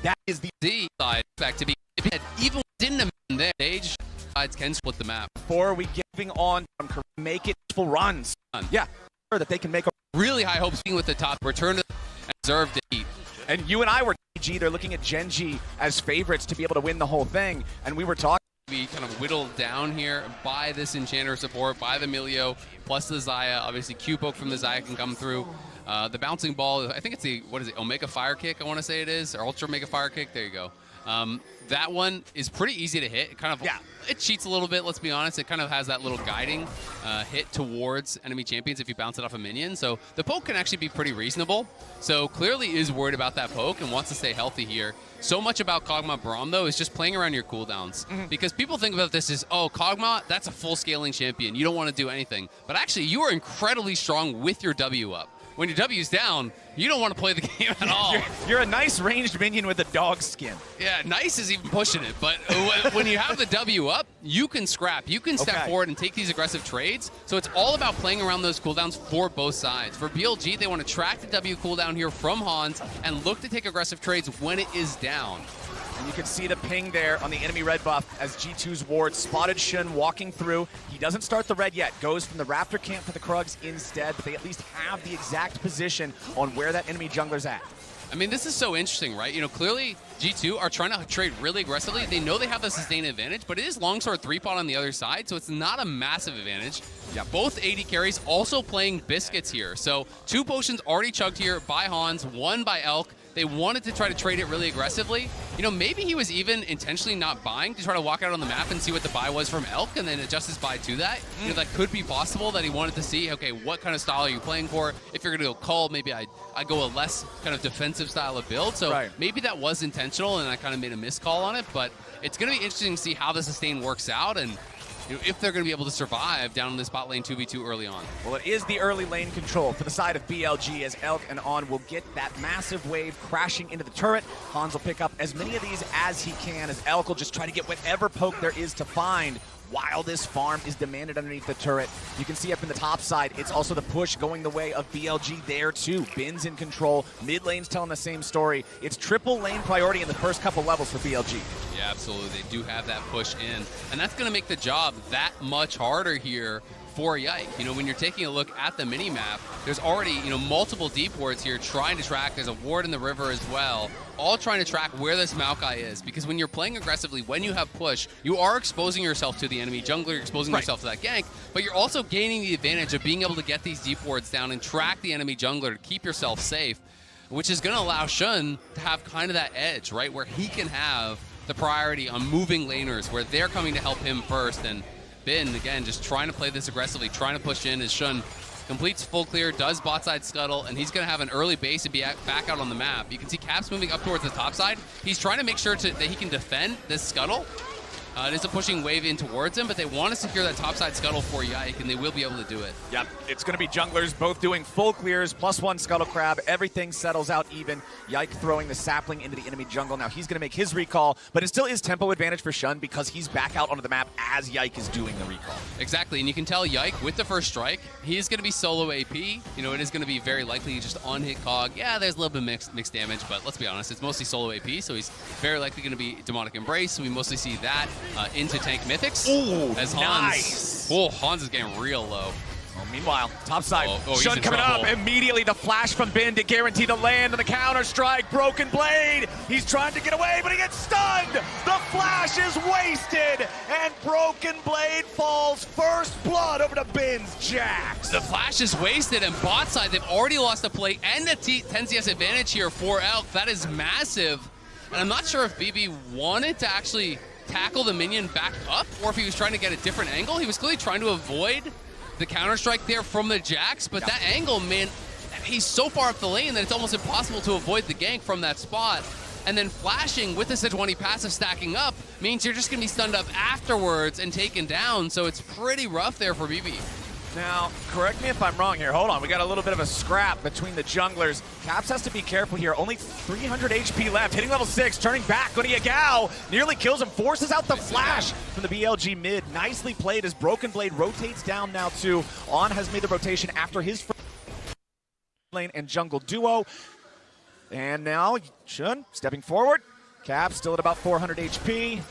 Speaker 3: that is
Speaker 6: the side effect to be even within the there stage. Sides can split the map.
Speaker 3: Before we giving on, make it full runs. Yeah, sure that they can make a
Speaker 6: really high hopes being with the top return to and deserve defeat.
Speaker 3: And you and I were G. They're looking at Gen G as favorites to be able to win the whole thing, and we were talking.
Speaker 6: Be kind of whittled down here by this Enchanter support, by the Melio, plus the Xayah. Obviously, Q poke from the Xayah can come through. The bouncing ball, I think it's the, what is it, Omega Fire Kick, I want to say it is, or Ultra Mega Fire Kick, there you go. That one is pretty easy to hit. It kind of, it cheats a little bit, let's be honest. It kind of has that little guiding hit towards enemy champions if you bounce it off a minion. So the poke can actually be pretty reasonable. So clearly is worried about that poke and wants to stay healthy here. So much about Kog'Maw Braum, though, is just playing around your cooldowns. Because people think about this as, oh, Kog'Maw, that's a full scaling champion. You don't want to do anything. But actually, you are incredibly strong with your W up. when your W's down, you don't want to play the game at all.
Speaker 3: You're a nice ranged minion with a dog skin.
Speaker 6: Yeah, nice is even pushing it, but when you have the W up, you can scrap. You can step forward and take these aggressive trades. So it's all about playing around those cooldowns for both sides. For BLG, they want to track the W cooldown here from Hans and look to take aggressive trades when it is down.
Speaker 3: And you can see the ping there on the enemy red buff as G2's ward spotted Shun walking through. He doesn't start the red yet, goes from the Raptor camp for the Krugs instead, but they at least have the exact position on where that enemy jungler's at.
Speaker 6: I mean, this is so interesting, right? You know, clearly G2 are trying to trade really aggressively. They know they have the sustain advantage, but it is longsword 3-pot on the other side, so it's not a massive advantage. Yeah, both AD carries also playing biscuits here. So 2 potions already chugged here by Hans, 1 by Elk. They wanted to try to trade it really aggressively. You know, maybe he was even intentionally not buying to try to walk out on the map and see what the buy was from Elk and then adjust his buy to that. You know, that could be possible, that he wanted to see, okay, what kind of style are you playing for? If you're going to go call, maybe I go a less kind of defensive style of build. So maybe that was intentional and I kind of made a miscall on it, but it's going to be interesting to see how the sustain works out and if they're going to be able to survive down in this bot lane 2v2 early on.
Speaker 3: Well, it is the early lane control for the side of BLG as Elk and On will get that massive wave crashing into the turret. Hans will pick up as many of these as he can as Elk will just try to get whatever poke there is to find while this farm is demanded underneath the turret. You can see up in the top side, it's also the push going the way of BLG there too. Bin's in control, mid lane's telling the same story. It's triple lane priority in the first couple levels for BLG.
Speaker 6: Yeah, absolutely. They do have that push in, and that's going to make the job that much harder here for Yike. You know, when you're taking a look at the mini-map, there's already, you know, multiple deep wards here trying to track. There's a ward in the river as well, all trying to track where this Maokai is, because when you're playing aggressively, when you have push, you are exposing yourself to the enemy jungler, you're exposing yourself to that gank, but you're also gaining the advantage of being able to get these deep wards down and track the enemy jungler to keep yourself safe, which is going to allow Shun to have kind of that edge, right, where he can have the priority on moving laners, where they're coming to help him first. And Bin, again, just trying to play this aggressively, trying to push in as Shun completes full clear, does bot side scuttle, and he's going to have an early base and be back out on the map. You can see Caps moving up towards the top side. He's trying to make sure that he can defend this scuttle. It is a pushing wave in towards him, but they want to secure that topside scuttle for Yike, and they will be able to do it.
Speaker 3: Yep, it's going to be junglers both doing full clears, +1 scuttle crab. Everything settles out even. Yike throwing the sapling into the enemy jungle. Now he's going to make his recall, but it still is tempo advantage for Shun because he's back out onto the map as Yike is doing the recall.
Speaker 6: Exactly, and you can tell Yike with the first strike, he is going to be solo AP. You know, it is going to be very likely just on hit cog. Yeah, there's a little bit of mixed damage, but let's be honest, it's mostly solo AP, so he's very likely going to be Demonic Embrace, so we mostly see that into tank mythics.
Speaker 3: Ooh,
Speaker 6: as Hans,
Speaker 3: nice.
Speaker 6: Oh, Hans is getting real low.
Speaker 3: Meanwhile, top side,
Speaker 6: he's
Speaker 3: Shun
Speaker 6: in
Speaker 3: coming
Speaker 6: trouble.
Speaker 3: up. Immediately the flash from Bin to guarantee the land on the counter strike. Broken Blade. He's trying to get away, but he gets stunned. The flash is wasted, and Broken Blade falls first blood over to Bin's Jax.
Speaker 6: The flash is wasted, and bot side, they've already lost a play and a 10 CS advantage here for Elk. That is massive. And I'm not sure if BB wanted to actually tackle the minion back up, or if he was trying to get a different angle. He was clearly trying to avoid the counter-strike there from the Jax, but that angle, man, he's so far up the lane that it's almost impossible to avoid the gank from that spot. And then flashing with the Sejuani passive stacking up means you're just going to be stunned up afterwards and taken down, so it's pretty rough there for BB.
Speaker 3: Now, correct me if I'm wrong here. Hold on, we got a little bit of a scrap between the junglers. Caps has to be careful here. Only 300 HP left. Hitting level 6, turning back. Going to Yagao. Nearly kills him. Forces out the flash from the BLG mid. Nicely played as Broken Blade rotates down now too. On has made the rotation after his first lane and jungle duo. And now Shun stepping forward. Caps still at about 400 HP.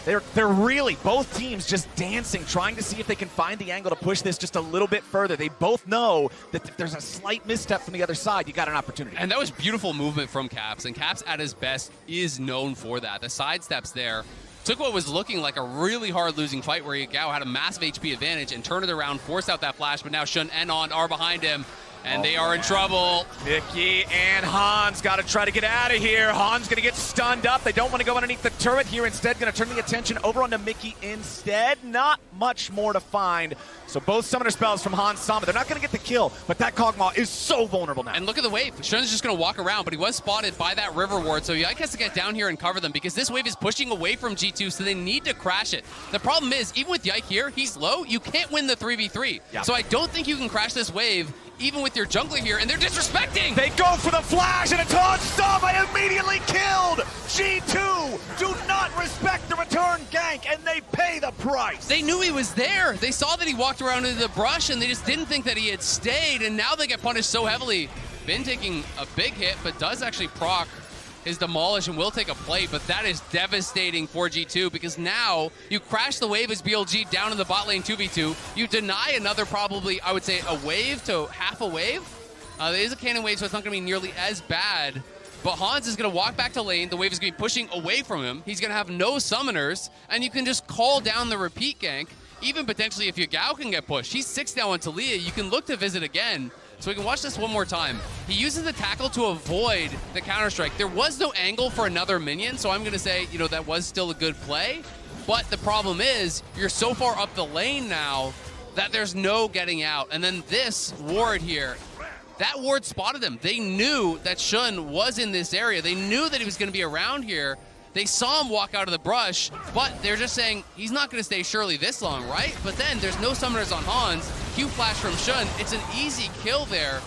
Speaker 3: They're really, both teams just dancing, trying to see if they can find the angle to push this just a little bit further. They both know that if there's a slight misstep from the other side, you got an opportunity.
Speaker 6: And that was beautiful movement from Caps, and Caps at his best is known for that. The sidesteps there took what was looking like a really hard losing fight where Yagao had a massive HP advantage and turned it around, forced out that flash, but now Shun and On are behind him. And they are in trouble.
Speaker 3: Mickey and Hans got to try to get out of here. Hans going to get stunned up. They don't want to go underneath the turret here instead. Going to turn the attention over onto Mickey instead. Not much more to find. So both summoner spells from Hans Sama. They're not going to get the kill, but that Kog'Maw is so vulnerable now.
Speaker 6: And look at the wave. Shun's just going to walk around, but he was spotted by that river ward, so Yike has to get down here and cover them because this wave is pushing away from G2, so they need to crash it. The problem is, even with Yike here, he's low. You can't win the 3v3.
Speaker 3: Yep.
Speaker 6: So I don't think you can crash this wave even with your jungler here, and they're disrespecting.
Speaker 3: They go for the flash, and it's Hans Sama immediately killed! G2 do not respect the return gank, and they pay the price!
Speaker 6: They knew he was there. They saw that he walked around into the brush, and they just didn't think that he had stayed, and now they get punished so heavily. Bin taking a big hit, but does actually proc his demolish and will take a plate, but that is devastating for G2 because now you crash the wave as BLG down in the bot lane 2v2. You deny another probably, I would say, a wave to half a wave. There is a cannon wave, so it's not going to be nearly as bad. But Hans is going to walk back to lane. The wave is going to be pushing away from him. He's going to have no summoners, and you can just call down the repeat gank. Even potentially if Yagao can get pushed. He's 6 now on Talia. You can look to visit again. So we can watch this one more time. He uses the tackle to avoid the counter-strike. There was no angle for another minion, so I'm going to say, you know, that was still a good play. But the problem is, you're so far up the lane now that there's no getting out. And then this ward here, that ward spotted him. They knew that Shun was in this area. They knew that he was going to be around here. They saw him walk out of the brush, but they're just saying, he's not going to stay surely this long, right? But then there's no summoners on Hans. Q flash from Shun. It's an easy kill there.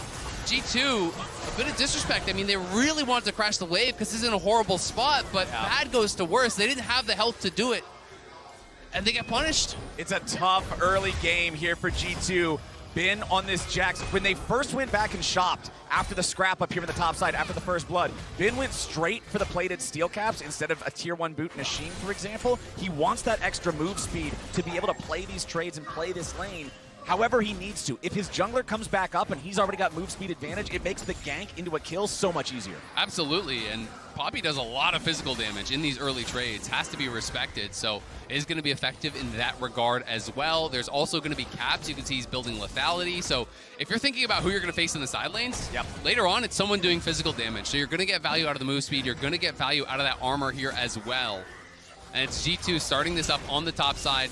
Speaker 6: G2, a bit of disrespect. I mean, they really wanted to crash the wave because this is in a horrible spot, but bad goes to worse. They didn't have the health to do it, and they get punished.
Speaker 3: It's a tough early game here for G2. Bin on this Jax. When they first went back and shopped after the scrap up here in the top side, after the first blood, Bin went straight for the plated steel caps instead of a tier 1 boot and a sheen, for example. He wants that extra move speed to be able to play these trades and play this lane however he needs to. If his jungler comes back up and he's already got move speed advantage, it makes the gank into a kill so much easier.
Speaker 6: Absolutely, and Poppy does a lot of physical damage in these early trades, has to be respected, so is going to be effective in that regard as well. There's also going to be caps. You can see he's building lethality, so if you're thinking about who you're going to face in the side lanes, later on it's someone doing physical damage, so you're going to get value out of the move speed, you're going to get value out of that armor here as well. And it's G2 starting this up on the top side.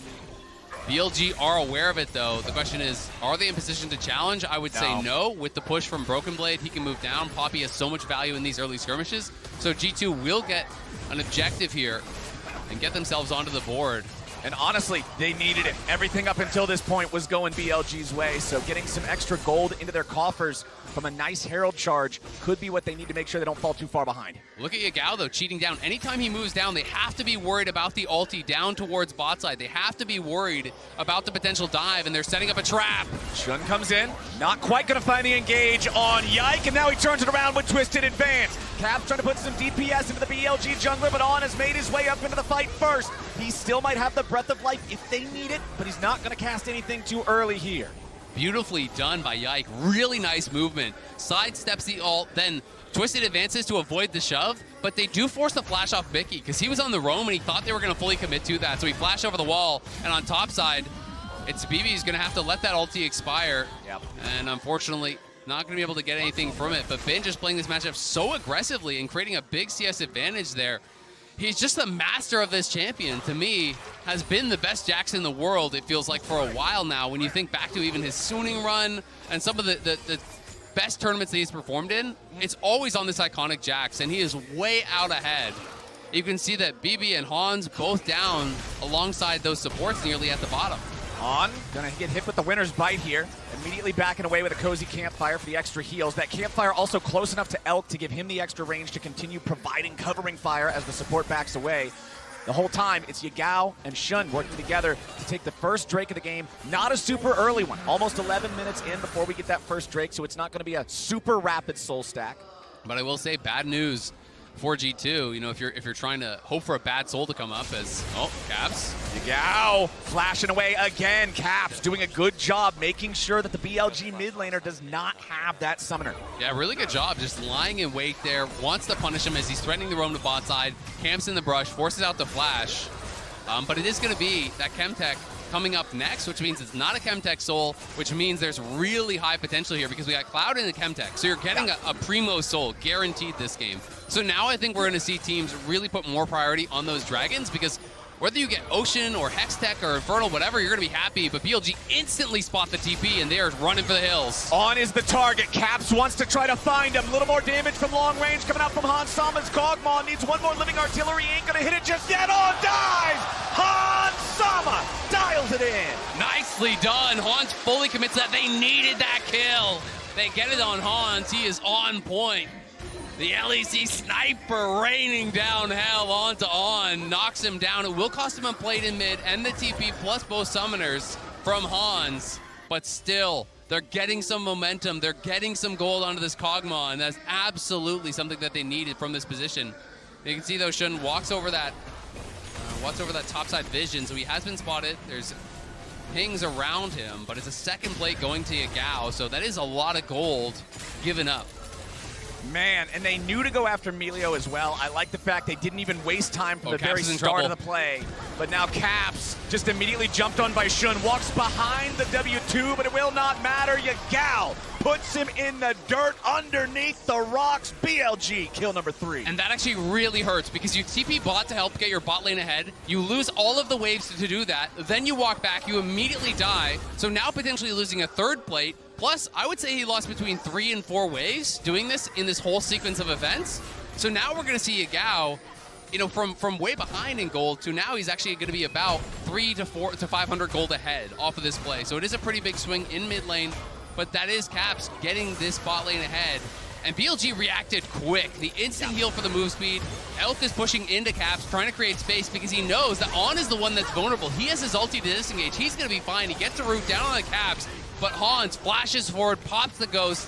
Speaker 6: BLG are aware of it, though. The question is, are they in position to challenge? I would say no. With the push from Broken Blade, he can move down. Poppy has so much value in these early skirmishes. So G2 will get an objective here and get themselves onto the board.
Speaker 3: And honestly, they needed it. Everything up until this point was going BLG's way, so getting some extra gold into their coffers from a nice Herald charge could be what they need to make sure they don't fall too far behind.
Speaker 6: Look at Yagao, though, cheating down. Anytime he moves down, they have to be worried about the ulti down towards bot side. They have to be worried about the potential dive, and they're setting up a trap.
Speaker 3: Shun comes in, not quite going to find the engage on Yike, and now he turns it around with Twisted Advance. Cap's trying to put some DPS into the BLG jungler, but On has made his way up into the fight first. He still might have the Breath of Life if they need it, but he's not going to cast anything too early here.
Speaker 6: Beautifully done by Yike. Really nice movement. Sidesteps the ult, then Twisted advances to avoid the shove, but they do force the flash off Mickey because he was on the roam and he thought they were going to fully commit to that. So he flashed over the wall, and on top side, it's BB's going to have to let that ulti expire. And unfortunately, not going to be able to get anything from it. But Bin just playing this matchup so aggressively and creating a big CS advantage there. He's just the master of this champion. To me, has been the best Jax in the world, it feels like, for a while now. When you think back to even his Suning run and some of the best tournaments that he's performed in, it's always on this iconic Jax, and he is way out ahead. You can see that BB and Hans both down alongside those supports nearly at the bottom.
Speaker 3: On, gonna get hit with the winner's bite here. Immediately backing away with a cozy campfire for the extra heals. That campfire also close enough to Elk to give him the extra range to continue providing covering fire as the support backs away. The whole time, it's Yagao and Shun working together to take the first Drake of the game. Not a super early one. Almost 11 minutes in before we get that first Drake, so it's not gonna be a super rapid soul stack.
Speaker 6: But I will say, bad news for G2, you know, if you're trying to hope for a bad soul to come up as, oh, Caps.
Speaker 3: Yagao flashing away again. Caps doing a good job making sure that the BLG mid laner does not have that summoner.
Speaker 6: Yeah, really good job. Just lying in wait there. Wants to punish him as he's threatening to roam to bot side. Camps in the brush, forces out the flash. But it is going to be that Chemtech coming up next, which means it's not a Chemtech Soul, which means there's really high potential here because we got Cloud and a Chemtech. So you're getting a Primo Soul guaranteed this game. So now I think we're going to see teams really put more priority on those Dragons because whether you get Ocean or Hextech or Infernal, whatever, you're going to be happy. But BLG instantly spot the TP, and they are running for the hills.
Speaker 3: On is the target. Caps wants to try to find him. A little more damage from long range coming out from Hans Sama's Kog'Maw. Needs one more living artillery. Ain't going to hit it just yet. On dies! Hans Sama dials it in.
Speaker 6: Nicely done. Hans fully commits that. They needed that kill. They get it on Hans. He is on point. The LEC sniper raining down hell onto On, knocks him down. It will cost him a plate in mid and the TP plus both summoners from Hans, but still, they're getting some momentum. They're getting some gold onto this Kog'Maw, and that's absolutely something that they needed from this position. You can see though, Shun walks over that topside vision, so he has been spotted. There's pings around him, but it's a second plate going to Yagao, so that is a lot of gold given up.
Speaker 3: Man, and they knew to go after Melio as well. I like the fact they didn't even waste time from the very start of the play. But now Caps just immediately jumped on by Shun, walks behind the W2, but it will not matter. Yagao puts him in the dirt underneath the rocks. BLG, kill number 3.
Speaker 6: And that actually really hurts because you TP bot to help get your bot lane ahead. You lose all of the waves to do that. Then you walk back, you immediately die. So now potentially losing a third plate. Plus, I would say he lost between 3 and 4 waves doing this in this whole sequence of events. So now we're going to see Yagao, you know, from way behind in gold to now he's actually going to be about 300 to 500 gold ahead off of this play. So it is a pretty big swing in mid lane, but that is Caps getting this bot lane ahead. And BLG reacted quick. The instant heal for the move speed. Elk is pushing into Caps, trying to create space because he knows that On is the one that's vulnerable. He has his ulti to disengage. He's going to be fine. He gets a root down on the Caps. But Hans flashes forward, pops the ghost,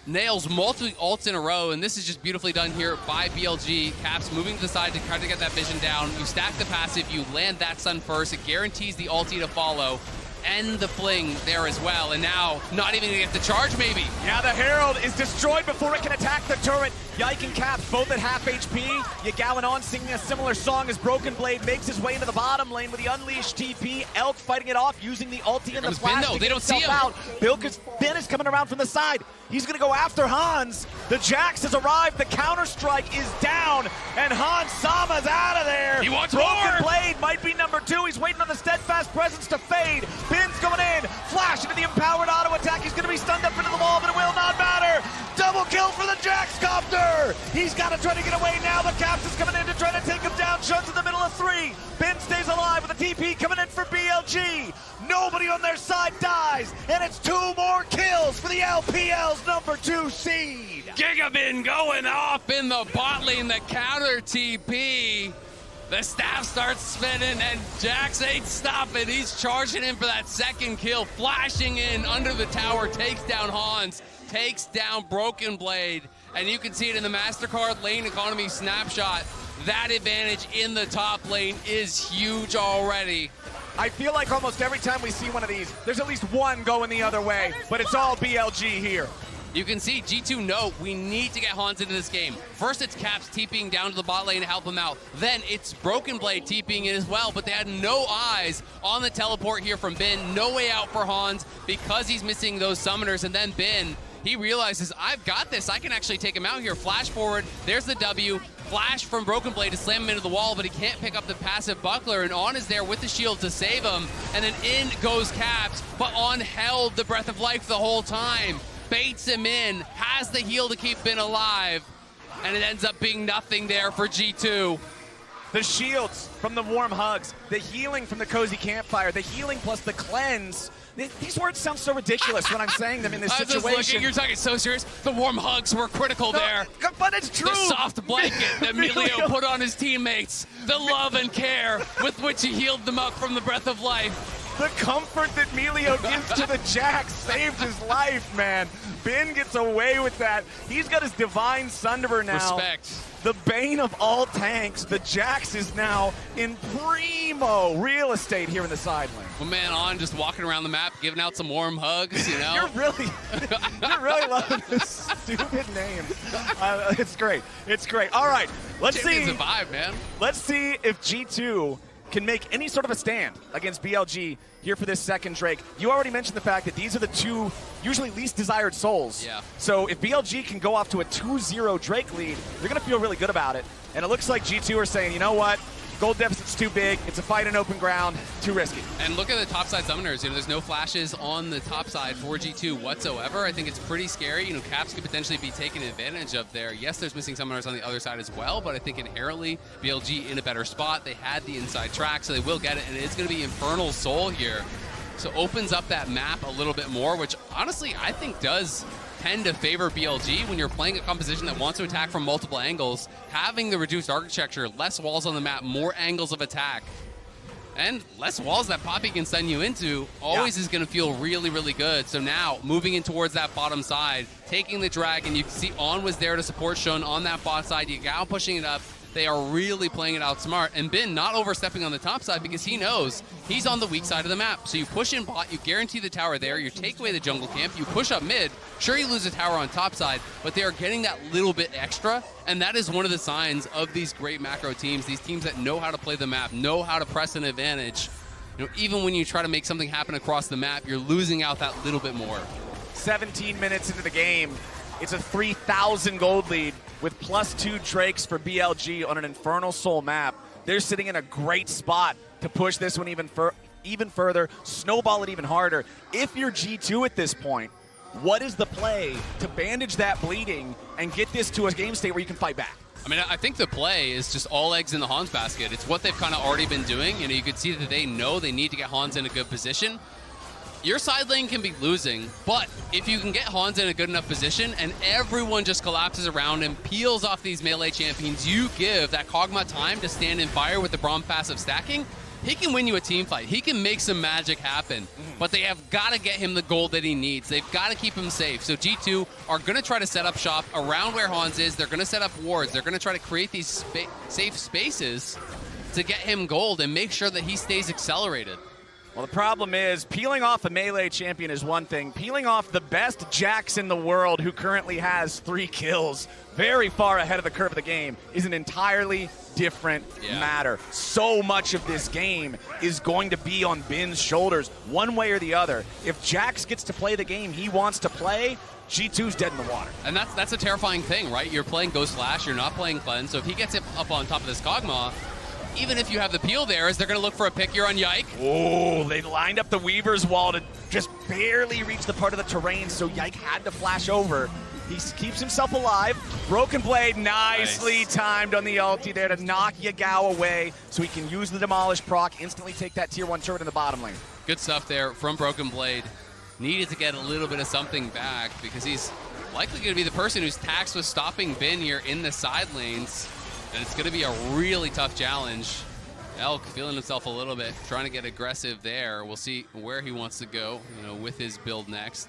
Speaker 6: nails multiple ults in a row, and this is just beautifully done here by BLG. Caps moving to the side to try to get that vision down. You stack the passive, you land that stun first. It guarantees the ulti to follow. And the fling there as well, and now not even gonna get the charge maybe.
Speaker 3: Yeah, the Herald is destroyed before it can attack the turret. Yike and Caps both at half HP. Yagao and On singing a similar song as Broken Blade makes his way into the bottom lane with the Unleashed TP. Elk fighting it off using the ulti and the flash to
Speaker 6: they
Speaker 3: get
Speaker 6: don't see
Speaker 3: himself
Speaker 6: him.
Speaker 3: out. Ben is coming around from the side. He's gonna go after Hans. The Jax has arrived, the counter-strike is down, and Hans Sama's out of there.
Speaker 6: He wants
Speaker 3: Broken
Speaker 6: more.
Speaker 3: Blade might be number 2. He's waiting on the Steadfast Presence to fade. Ben's going in. Flash into the empowered auto attack. He's going to be stunned up into the wall, but it will not matter. Double kill for the Jax Copter. He's got to try to get away now. The Caps is coming in to try to take him down. Shun's in the middle of 3. Ben stays alive with a TP coming in for BLG. Nobody on their side dies, and it's 2 more kills for the LPL's number 2 seed.
Speaker 6: Gigabin going off in the bot lane, the counter TP. The staff starts spinning, and Jax ain't stopping. He's charging in for that second kill, flashing in under the tower, takes down Hans, takes down Broken Blade, and you can see it in the MasterCard lane economy snapshot. That advantage in the top lane is huge already.
Speaker 3: I feel like almost every time we see one of these, there's at least one going the other way, but it's all BLG here.
Speaker 6: You can see G2 know we need to get Hans into this game. First it's Caps TPing down to the bot lane to help him out. Then it's Broken Blade TPing in as well, but they had no eyes on the teleport here from Ben. No way out for Hans because he's missing those summoners. And then Ben, he realizes, I've got this. I can actually take him out here. Flash forward. There's the W. Flash from Broken Blade to slam him into the wall, but he can't pick up the passive buckler, and On is there with the shield to save him. And then in goes Caps, but On held the breath of life the whole time. Baits him in, has the heal to keep Ben alive, and it ends up being nothing there for G2.
Speaker 3: The shields from the warm hugs, the healing from the cozy campfire, the healing plus the cleanse. These words sound so ridiculous when I'm saying them in this situation.
Speaker 6: I was just looking, you're talking so serious. The warm hugs were critical there.
Speaker 3: But it's true.
Speaker 6: The soft blanket that Melio put on his teammates. The love and care with which he healed them up from the breath of life.
Speaker 3: The comfort that Melio gives to the Jax saved his life, man. Ben gets away with that. He's got his Divine Sunderer now.
Speaker 6: Respect.
Speaker 3: The bane of all tanks. The Jax is now in primo real estate here in the side lane.
Speaker 6: Well, man, On just walking around the map, giving out some warm hugs, you know?
Speaker 3: you're really loving this stupid name. It's great. It's great. All right, let's see.
Speaker 6: It's a vibe, man.
Speaker 3: Let's see if G2 can make any sort of a stand against BLG here for this second Drake. You already mentioned the fact that these are the two usually least desired souls.
Speaker 6: Yeah.
Speaker 3: So if BLG can go off to a 2-0 Drake lead, you're going to feel really good about it. And it looks like G2 are saying, you know what? Gold deficit's too big. It's a fight in open ground. Too risky.
Speaker 6: And look at the topside summoners. There's no flashes on the top side for G2 whatsoever. I think it's pretty scary. Caps could potentially be taken advantage of there. Yes, there's missing summoners on the other side as well, but I think inherently BLG in a better spot. They had the inside track, so they will get it, and it's going to be Infernal Soul here. So opens up that map a little bit more, which honestly I think does tend to favor BLG when you're playing a composition that wants to attack from multiple angles. Having the reduced architecture, less walls on the map, more angles of attack, and less walls that Poppy can send you into always is going to feel really, really good. So now moving in towards that bottom side, taking the dragon, you can see On was there to support Shun on that bot side. Yagao pushing it up. They are really playing it out smart. And Bin not overstepping on the top side because he knows he's on the weak side of the map. So you push in bot, you guarantee the tower there, you take away the jungle camp, you push up mid. Sure, you lose a tower on top side, but they are getting that little bit extra. And that is one of the signs of these great macro teams, these teams that know how to play the map, know how to press an advantage. Even when you try to make something happen across the map, you're losing out that little bit more.
Speaker 3: 17 minutes into the game, it's a 3,000 gold lead with +2 Drakes for BLG on an Infernal Soul map. They're sitting in a great spot to push this one even further, snowball it even harder. If you're G2 at this point, what is the play to bandage that bleeding and get this to a game state where you can fight back?
Speaker 6: I mean, I think the play is just all eggs in the Hans basket. It's what they've kind of already been doing. You could see that they know they need to get Hans in a good position. Your side lane can be losing, but if you can get Hans in a good enough position and everyone just collapses around him, peels off these melee champions, you give that Kog'Maw time to stand in fire with the Braum passive stacking, he can win you a team fight. He can make some magic happen, but they have got to get him the gold that he needs. They've got to keep him safe. So G2 are going to try to set up shop around where Hans is. They're going to set up wards. They're going to try to create these safe spaces to get him gold and make sure that he stays accelerated.
Speaker 3: Well, the problem is peeling off a melee champion is one thing. Peeling off the best Jax in the world, who currently has 3 kills, very far ahead of the curve of the game, is an entirely different matter. So much of this game is going to be on Bin's shoulders, one way or the other. If Jax gets to play the game he wants to play, G2's dead in the water.
Speaker 6: And that's a terrifying thing, right? You're playing Ghost Flash, you're not playing Cleanse, so if he gets it up on top of this Kog'Maw, even if you have the peel there, is they're going to look for a pick here on Yike.
Speaker 3: Oh, they lined up the Weaver's Wall to just barely reach the part of the terrain, so Yike had to flash over. He keeps himself alive. Broken Blade nicely timed on the ulti there to knock Yagao away so he can use the Demolish proc, instantly take that tier 1 turret in the bottom lane.
Speaker 6: Good stuff there from Broken Blade. Needed to get a little bit of something back because he's likely going to be the person who's tasked with stopping Bin here in the side lanes. And it's going to be a really tough challenge. Elk feeling himself a little bit, trying to get aggressive there. We'll see where he wants to go, with his build next.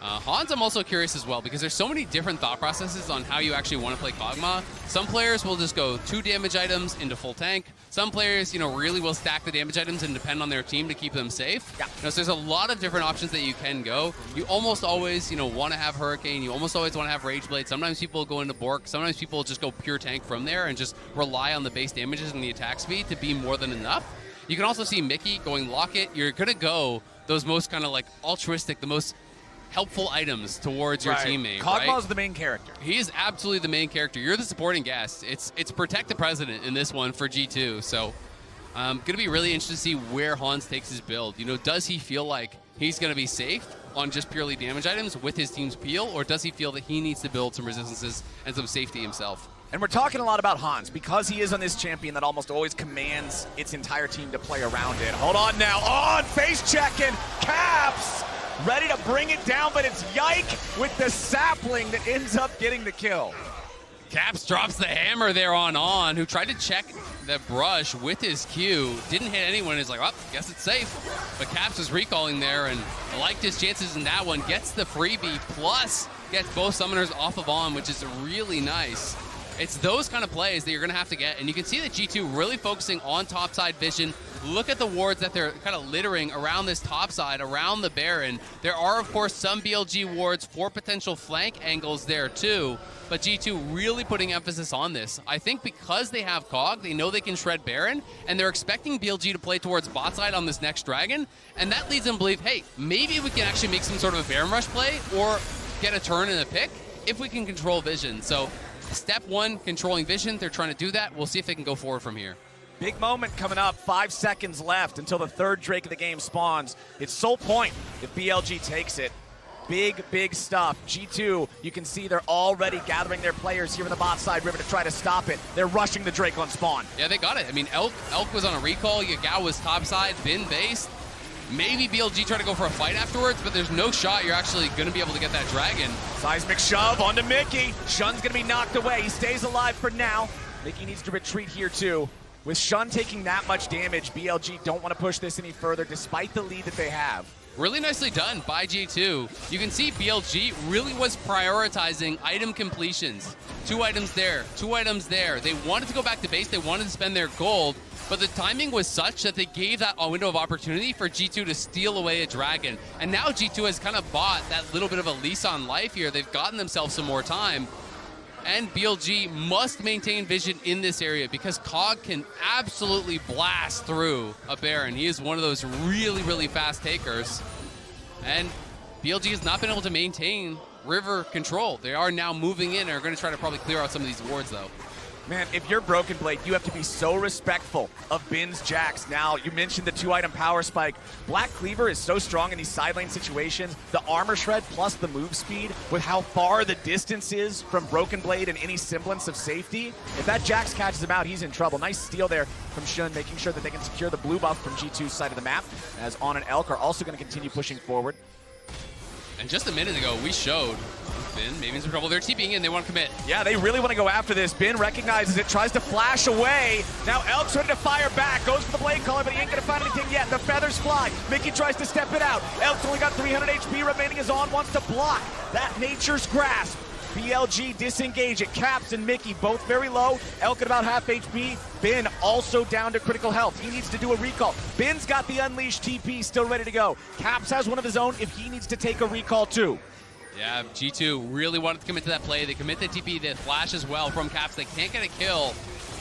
Speaker 6: Hans, I'm also curious as well, because there's so many different thought processes on how you actually want to play Kog'Maw. Some players will just go 2 damage items into full tank. Some players, really will stack the damage items and depend on their team to keep them safe.
Speaker 3: Yeah.
Speaker 6: So there's a lot of different options that you can go. You almost always, want to have Hurricane. You almost always want to have Rage Blade. Sometimes people go into Bork. Sometimes people just go pure tank from there and just rely on the base damages and the attack speed to be more than enough. You can also see Mickey going Locket. You're going to go those most kind of like altruistic, the most helpful items towards your teammate.
Speaker 3: Kog'Maw's the main character.
Speaker 6: He is absolutely the main character. You're the supporting guest. It's protect the president in this one for G2. So going to be really interested to see where Hans takes his build. Does he feel like he's going to be safe on just purely damage items with his team's peel, or does he feel that he needs to build some resistances and some safety himself?
Speaker 3: And we're talking a lot about Hans because he is on this champion that almost always commands its entire team to play around it. Hold on now. On face checking. Caps ready to bring it down, but it's Yike with the sapling that ends up getting the kill.
Speaker 6: Caps drops the hammer there on, who tried to check the brush with his Q. Didn't hit anyone. He's like, oh, guess it's safe. But Caps was recalling there and liked his chances in that one. Gets the freebie, plus gets both summoners off of On, which is really nice. It's those kind of plays that you're going to have to get. And you can see that G2 really focusing on topside vision, look at the wards that they're kind of littering around this top side, around the Baron. There are, of course, some BLG wards for potential flank angles there too, but G2 really putting emphasis on this. I think because they have Cog, they know they can shred Baron, and they're expecting BLG to play towards bot side on this next Dragon, and that leads them to believe, hey, maybe we can actually make some sort of a Baron rush play or get a turn and a pick if we can control vision. So step one, controlling vision. They're trying to do that. We'll see if they can go forward from here.
Speaker 3: Big moment coming up. 5 seconds left until the third Drake of the game spawns. It's sole point if BLG takes it. Big stuff. G2, you can see they're already gathering their players here in the bot side river to try to stop it. They're rushing the Drake on spawn.
Speaker 6: Yeah, they got it. I mean, Elk was on a recall. Yagao was topside, Bin based. Maybe BLG try to go for a fight afterwards, but there's no shot you're actually going to be able to get that Dragon.
Speaker 3: Seismic shove onto Mickey. Shun's going to be knocked away. He stays alive for now. Mickey needs to retreat here too. With Shun taking that much damage, BLG don't want to push this any further despite the lead that they have.
Speaker 6: Really nicely done by G2. You can see BLG really was prioritizing item completions. 2 items there, 2 items there. They wanted to go back to base, they wanted to spend their gold, but the timing was such that they gave that a window of opportunity for G2 to steal away a Dragon. And now G2 has kind of bought that little bit of a lease on life here. They've gotten themselves some more time. And BLG must maintain vision in this area because Cog can absolutely blast through a Baron. He is one of those really fast takers. And BLG has not been able to maintain river control. They are now moving in and are going to try to probably clear out some of these wards though.
Speaker 3: Man, if you're Broken Blade, you have to be so respectful of Bin's Jax. Now, you mentioned the 2-item power spike. Black Cleaver is so strong in these side lane situations. The armor shred plus the move speed with how far the distance is from Broken Blade and any semblance of safety. If that Jax catches him out, he's in trouble. Nice steal there from Shun, making sure that they can secure the blue buff from G2's side of the map, as On and Elk are also going to continue pushing forward.
Speaker 6: And just a minute ago, we showed Bin maybe in some trouble. They're TPing in, they want to commit.
Speaker 3: Yeah, they really want to go after this. Bin recognizes it, tries to flash away. Now Elk's ready to fire back. Goes for the blade caller, but he ain't going to find anything yet. The feathers fly. Mickey tries to step it out. Elk's only got 300 HP remaining as On wants to block that nature's grasp. BLG disengage it. Caps and Mickey both very low. Elk at about half HP. Bin also down to critical health. He needs to do a recall. Bin's got the Unleashed TP still ready to go. Caps has one of his own if he needs to take a recall too.
Speaker 6: Yeah, G2 really wanted to commit to that play. They commit the TP, the flash as well from Caps. They can't get a kill,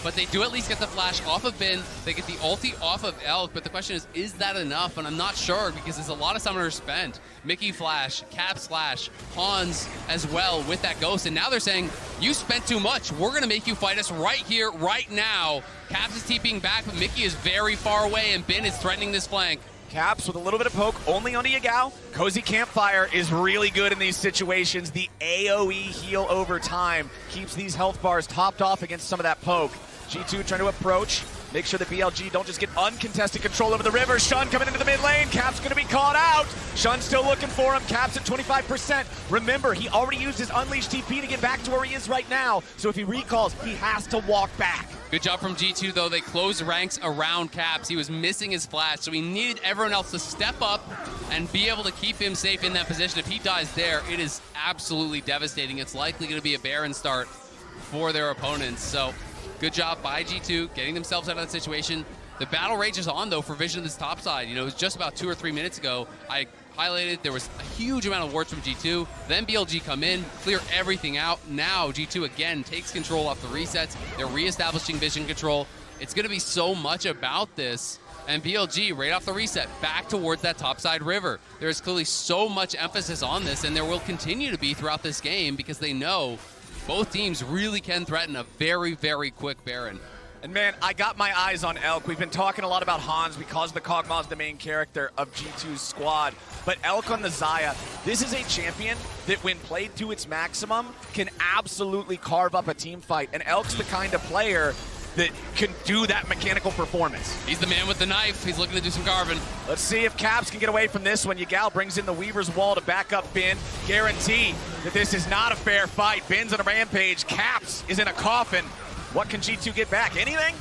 Speaker 6: but they do at least get the flash off of Bin. They get the ulti off of Elk, but the question is that enough? And I'm not sure because there's a lot of summoners spent. Mickey flash, Caps flash, Hans as well with that ghost. And now they're saying, you spent too much. We're going to make you fight us right here, right now. Caps is TPing back, but Mickey is very far away, and Bin is threatening this flank.
Speaker 3: Caps with a little bit of poke, only onto Yagao. Cozy Campfire is really good in these situations. The AoE heal over time keeps these health bars topped off against some of that poke. G2 trying to approach, make sure that BLG don't just get uncontested control over the river. Shun coming into the mid lane. Cap's going to be caught out. Shun still looking for him. Cap's at 25%. Remember, he already used his Unleashed TP to get back to where he is right now. So if he recalls, he has to walk back.
Speaker 6: Good job from G2, though. They closed ranks around Caps. He was missing his flash, so he needed everyone else to step up and be able to keep him safe in that position. If he dies there, it is absolutely devastating. It's likely going to be a Baron start for their opponents. So good job by G2 getting themselves out of that situation. The battle rages on, though, for Vision of this top side. You know, it was just about 2 or 3 minutes ago. I highlighted there was a huge amount of wards from G2. Then BLG come in, clear everything out. Now G2 again takes control off the resets. They're reestablishing vision control. It's going to be so much about this. And BLG, right off the reset, back towards that topside river. There's clearly so much emphasis on this, and there will continue to be throughout this game because they know both teams really can threaten a very quick Baron.
Speaker 3: And man, I got my eyes on Elk. We've been talking a lot about Hans because the Kog'Maw is the main character of G2's squad. But Elk on the Xayah, this is a champion that when played to its maximum can absolutely carve up a team fight. And Elk's the kind of player that can do that mechanical performance.
Speaker 6: He's the man with the knife. He's looking to do some carving.
Speaker 3: Let's see if Caps can get away from this one. Yagao brings in the Weaver's Wall to back up Bin. Guarantee that this is not a fair fight. Bin's on a rampage. Caps is in a coffin. What can G2 get back? Anything?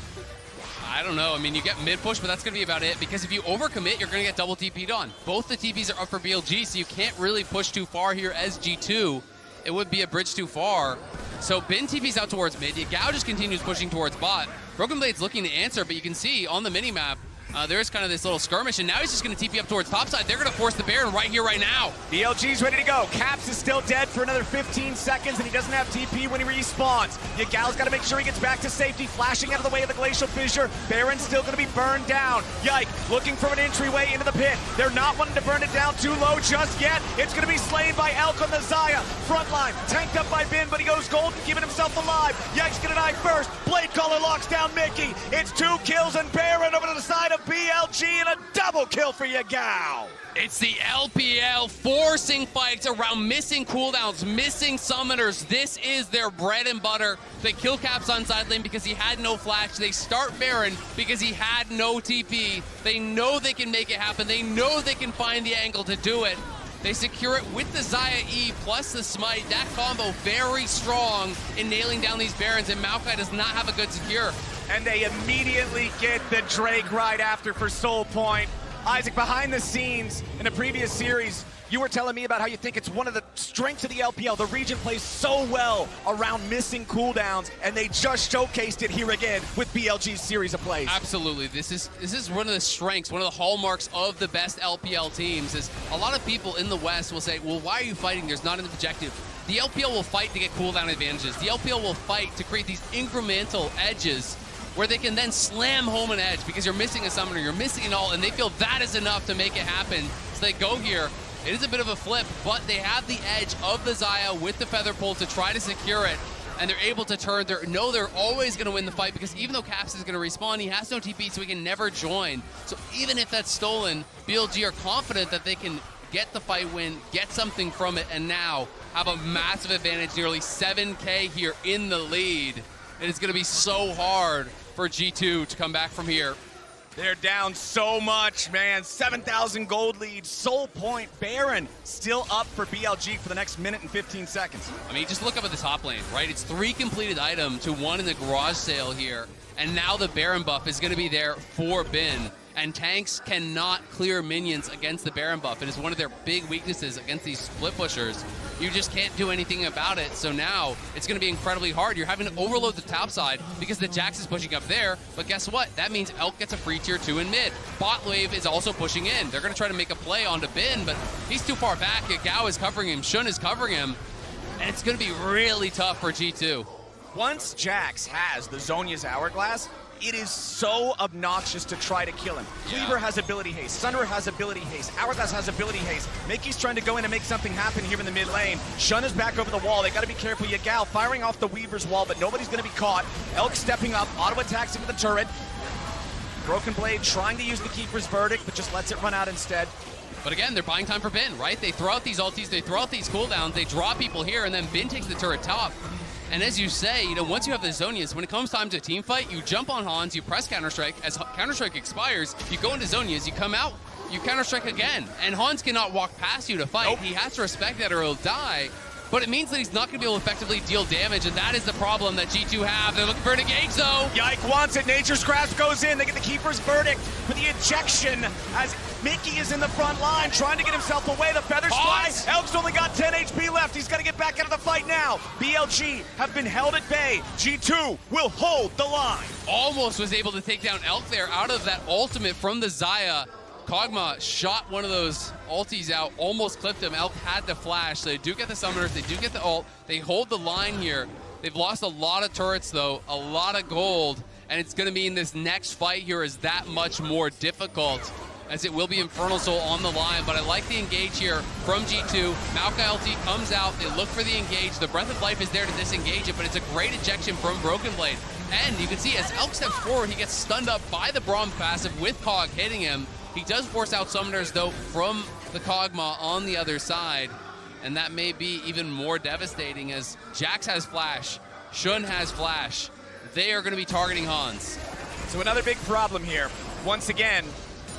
Speaker 6: I don't know. I mean, you get mid-push, but that's going to be about it. Because if you overcommit, you're going to get double TP'd on. Both the TPs are up for BLG, so you can't really push too far here as G2. It would be a bridge too far. So Bin TP's out towards mid. Yagao just continues pushing towards bot. Broken Blade's looking to answer, but you can see on the minimap, There's kind of this little skirmish, and now he's just going to TP up towards topside. They're going to force the Baron right here, right now.
Speaker 3: BLG's ready to go. Caps is still dead for another 15 seconds, and he doesn't have TP when he respawns. Yagal's got to make sure he gets back to safety, flashing out of the way of the Glacial Fissure. Baron's still going to be burned down. Yike, looking for an entryway into the pit. They're not wanting to burn it down too low just yet. It's going to be slain by Elk on the Xayah. Frontline, tanked up by Bin, but he goes golden, keeping himself alive. Yike's going to die first. Blade Caller locks down Mickey. It's 2 kills, and Baron over to the side of BLG, and a double kill for Yagal.
Speaker 6: It's the LPL forcing fights around missing cooldowns, missing summoners. This is their bread and butter. They kill Caps on side lane because he had no flash. They start Baron because he had no TP. They know they can make it happen. They know they can find the angle to do it. They secure it with the Xayah E plus the Smite. That combo very strong in nailing down these Barons, and Maokai does not have a good secure.
Speaker 3: And they immediately get the Drake right after for Soul Point. Isaac, behind the scenes in a previous series, you were telling me about how you think it's one of the strengths of the LPL. The region plays so well around missing cooldowns, and they just showcased it here again with BLG's series of plays.
Speaker 6: Absolutely. This is one of the strengths, one of the hallmarks of the best LPL teams. Is a lot of people in the West will say, well, why are you fighting? There's not an objective. The LPL will fight to get cooldown advantages. The LPL will fight to create these incremental edges where they can then slam home an edge because you're missing a summoner, you're missing an ult, and they feel that is enough to make it happen. So they go here. It is a bit of a flip, but they have the edge of the Xayah with the Feather Pull to try to secure it, and they're able to turn. They're always going to win the fight because even though Caps is going to respawn, he has no TP, so he can never join. So even if that's stolen, BLG are confident that they can get the fight win, get something from it, and now have a massive advantage, nearly 7K here in the lead. And it's going to be so hard for G2 to come back from here.
Speaker 3: They're down so much, man. 7,000 gold lead. Soul Point Baron still up for BLG for the next minute and 15 seconds.
Speaker 6: I mean, just look up at the top lane, right? It's 3 completed item to 1 in the garage sale here. And now the Baron buff is going to be there for Bin. And tanks cannot clear minions against the Baron buff. It is one of their big weaknesses against these split pushers. You just can't do anything about it. So now it's going to be incredibly hard. You're having to overload the top side because the Jax is pushing up there. But guess what? That means Elk gets a free tier 2 in mid. Bot wave is also pushing in. They're going to try to make a play onto Bin, but he's too far back. Gao is covering him. Shun is covering him. And it's going to be really tough for G2.
Speaker 3: Once Jax has the Zhonya's Hourglass, it is so obnoxious to try to kill him.
Speaker 6: Yeah.
Speaker 3: Cleaver has ability haste, Sunderer has ability haste, Hourglass has ability haste. Mickey's trying to go in and make something happen here in the mid lane. Shun is back over the wall. They got to be careful. Yagal firing off the Weaver's wall, but nobody's going to be caught. Elk stepping up, auto attacks him with the turret. Broken Blade trying to use the Keeper's Verdict, but just lets it run out instead.
Speaker 6: But again, they're buying time for Bin, right? They throw out these ultis, they throw out these cooldowns, they draw people here, and then Bin takes the turret top. And as you say, once you have the Zhonya's, when it comes time to a team fight, you jump on Hans, you press Counter-Strike. As Counter-Strike expires, you go into Zhonya's, you come out, you Counter-Strike again. And Hans cannot walk past you to fight. Nope. He has to respect that or he'll die. But it means that he's not going to be able to effectively deal damage, and that is the problem that G2 have. They're looking for an engage, though.
Speaker 3: Yike wants it. Nature's Grasp goes in. They get the Keeper's Verdict for the ejection as Mickey is in the front line trying to get himself away. The feathers fly. Elk's only got 10 HP left. He's got to get back out of the fight now. BLG have been held at bay. G2 will hold the line.
Speaker 6: Almost was able to take down Elk there out of that ultimate from the Xayah. Kog'Maw shot one of those ultis out, almost clipped him. Elk had the flash, so they do get the summoners, they do get the ult. They hold the line here. They've lost a lot of turrets, though, a lot of gold, and it's going to be in this next fight here is that much more difficult, as it will be Infernal Soul on the line. But I like the engage here from G2. Maokai LT comes out, they look for the engage. The Breath of Life is there to disengage it, but it's a great ejection from Broken Blade. And you can see as Elk steps forward, he gets stunned up by the Braum passive with Cog hitting him. He does force out summoners, though, from the Kog'Maw on the other side, and that may be even more devastating as Jax has flash, Shun has flash. They are going to be targeting Hans.
Speaker 3: So another big problem here. Once again,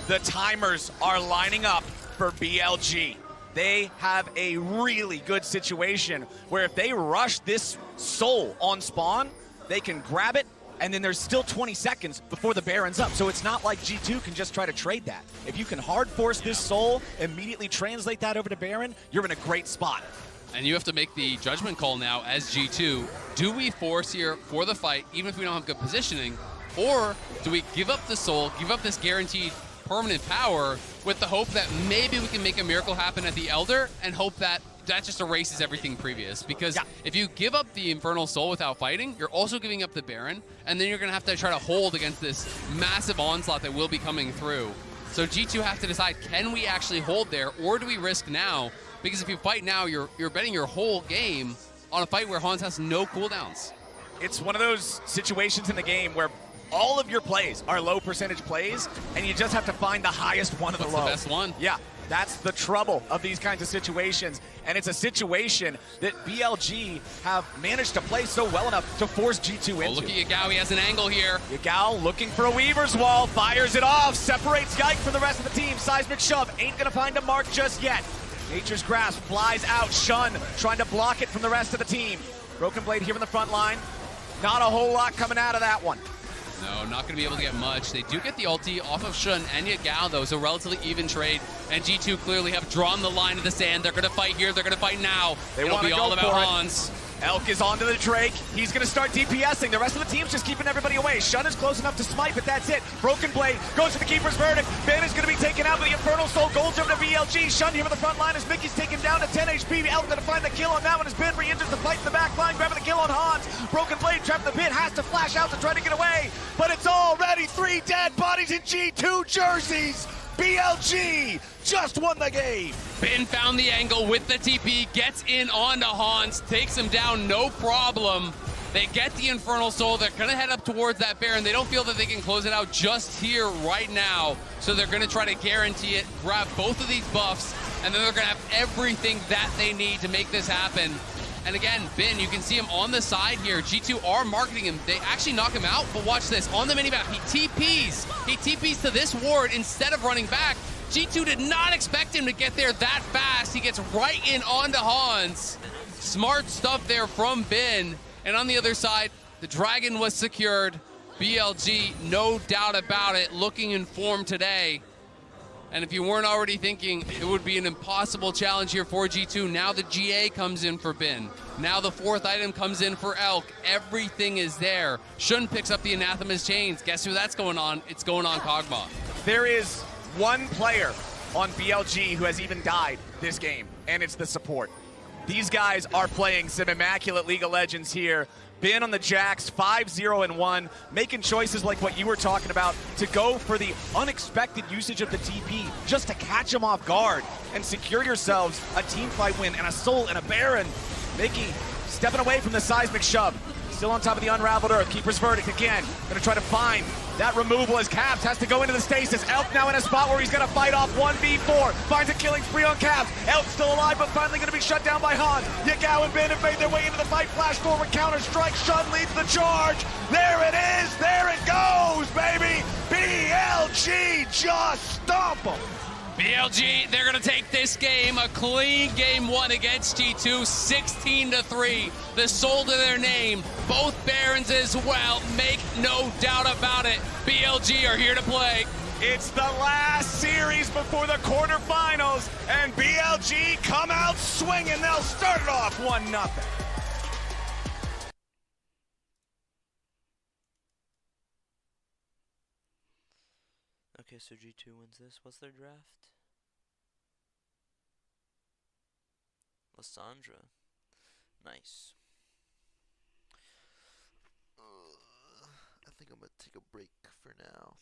Speaker 3: the timers are lining up for BLG. They have a really good situation where if they rush this soul on spawn, they can grab it, and then there's still 20 seconds before the Baron's up. So it's not like G2 can just try to trade that. If you can hard force this soul, immediately translate that over to Baron, you're in a great spot.
Speaker 6: And you have to make the judgment call now as G2. Do we force here for the fight, even if we don't have good positioning, Or do we give up the soul, give up this guaranteed permanent power with the hope that maybe we can make a miracle happen at the Elder and hope that that just erases everything previous? Because if you give up the Infernal Soul without fighting, you're also giving up the Baron, and then you're going to have to try to hold against this massive onslaught that will be coming through. So G2 have to decide, can we actually hold there, or do we risk now? Because if you fight now, you're betting your whole game on a fight where Hans has no cooldowns.
Speaker 3: It's one of those situations in the game where all of your plays are low percentage plays, and you just have to find the highest one of the low.
Speaker 6: What's the best one?
Speaker 3: Yeah, that's the trouble of these kinds of situations. And it's a situation that BLG have managed to play so well enough to force G2 into.
Speaker 6: Oh, look at Yagao, he has an angle here.
Speaker 3: Yagao looking for a Weaver's Wall, fires it off, separates Yike from the rest of the team. Seismic shove, ain't gonna find a mark just yet. Nature's Grasp flies out, Shun trying to block it from the rest of the team. Broken Blade here in the front line. Not a whole lot coming out of that one.
Speaker 6: No, not going to be able to get much. They do get the ulti off of Shun and Yagao, though, so relatively even trade. And G2 clearly have drawn the line of the sand. They're going to fight here. They're going to fight now. It'll be all about Hans.
Speaker 3: Elk is onto the Drake. He's going to start DPSing. The rest of the team's just keeping everybody away. Shun is close enough to smite, but that's it. Broken Blade goes for the Keeper's Verdict. Ben is going to be taken out by the Infernal Soul. Gold's over to BLG. Shun here with the front line as Mickey's taken down to 10 HP. Elk going to find the kill on that one as Ben re-enters the fight in the back line, grabbing the kill on Hans. Broken Blade trapped in the pit, has to flash out to try to get away, but it's already 3 dead bodies in G2 jerseys. BLG just won the game.
Speaker 6: Ben found the angle with the TP, gets in onto Hans, takes him down, no problem. They get the Infernal Soul. They're going to head up towards that Baron. They don't feel that they can close it out just here right now, so they're going to try to guarantee it, grab both of these buffs, and then they're going to have everything that they need to make this happen. And again, Ben, you can see him on the side here. G2 are marketing him. They actually knock him out, but watch this. On the minimap, he TPs. He TPs to this ward instead of running back. G2 did not expect him to get there that fast. He gets right in onto Hans. Smart stuff there from Ben. And on the other side, the Dragon was secured. BLG, no doubt about it, looking in form today. And if you weren't already thinking it would be an impossible challenge here for G2, now the GA comes in for Ben. Now the 4th item comes in for Elk. Everything is there. Shun picks up the Anathema's Chains. Guess who that's going on? It's going on Kog'Maw.
Speaker 3: There is one player on BLG who has even died this game, and it's the support. These guys are playing some immaculate League of Legends here. Ben on the Jax, 5-0-1, making choices like what you were talking about to go for the unexpected usage of the TP just to catch them off guard and secure yourselves a team fight win and a Soul and a Baron. Mickey stepping away from the Seismic shove. Still on top of the Unraveled Earth. Keeper's Verdict again. Gonna try to find that removal as Caps has to go into the stasis. Elk now in a spot where he's gonna fight off 1v4. Finds a killing spree on Caps. Elk still alive, but finally gonna be shut down by Hans. Yagao and Ben have made their way into the fight. Flash forward, counter strike. Shun leads the charge. There it is. There it goes, baby. BLG just stomp them.
Speaker 6: BLG, they're going to take this game, a clean game 1 against G2, 16-3. The Soul to their name, both Barons as well, make no doubt about it. BLG are here to play.
Speaker 3: It's the last series before the quarterfinals, and BLG come out swinging. They'll start it off 1-0.
Speaker 8: Okay, so G2 wins this. What's their draft? Lysandra. Nice. I think I'm gonna take a break for now.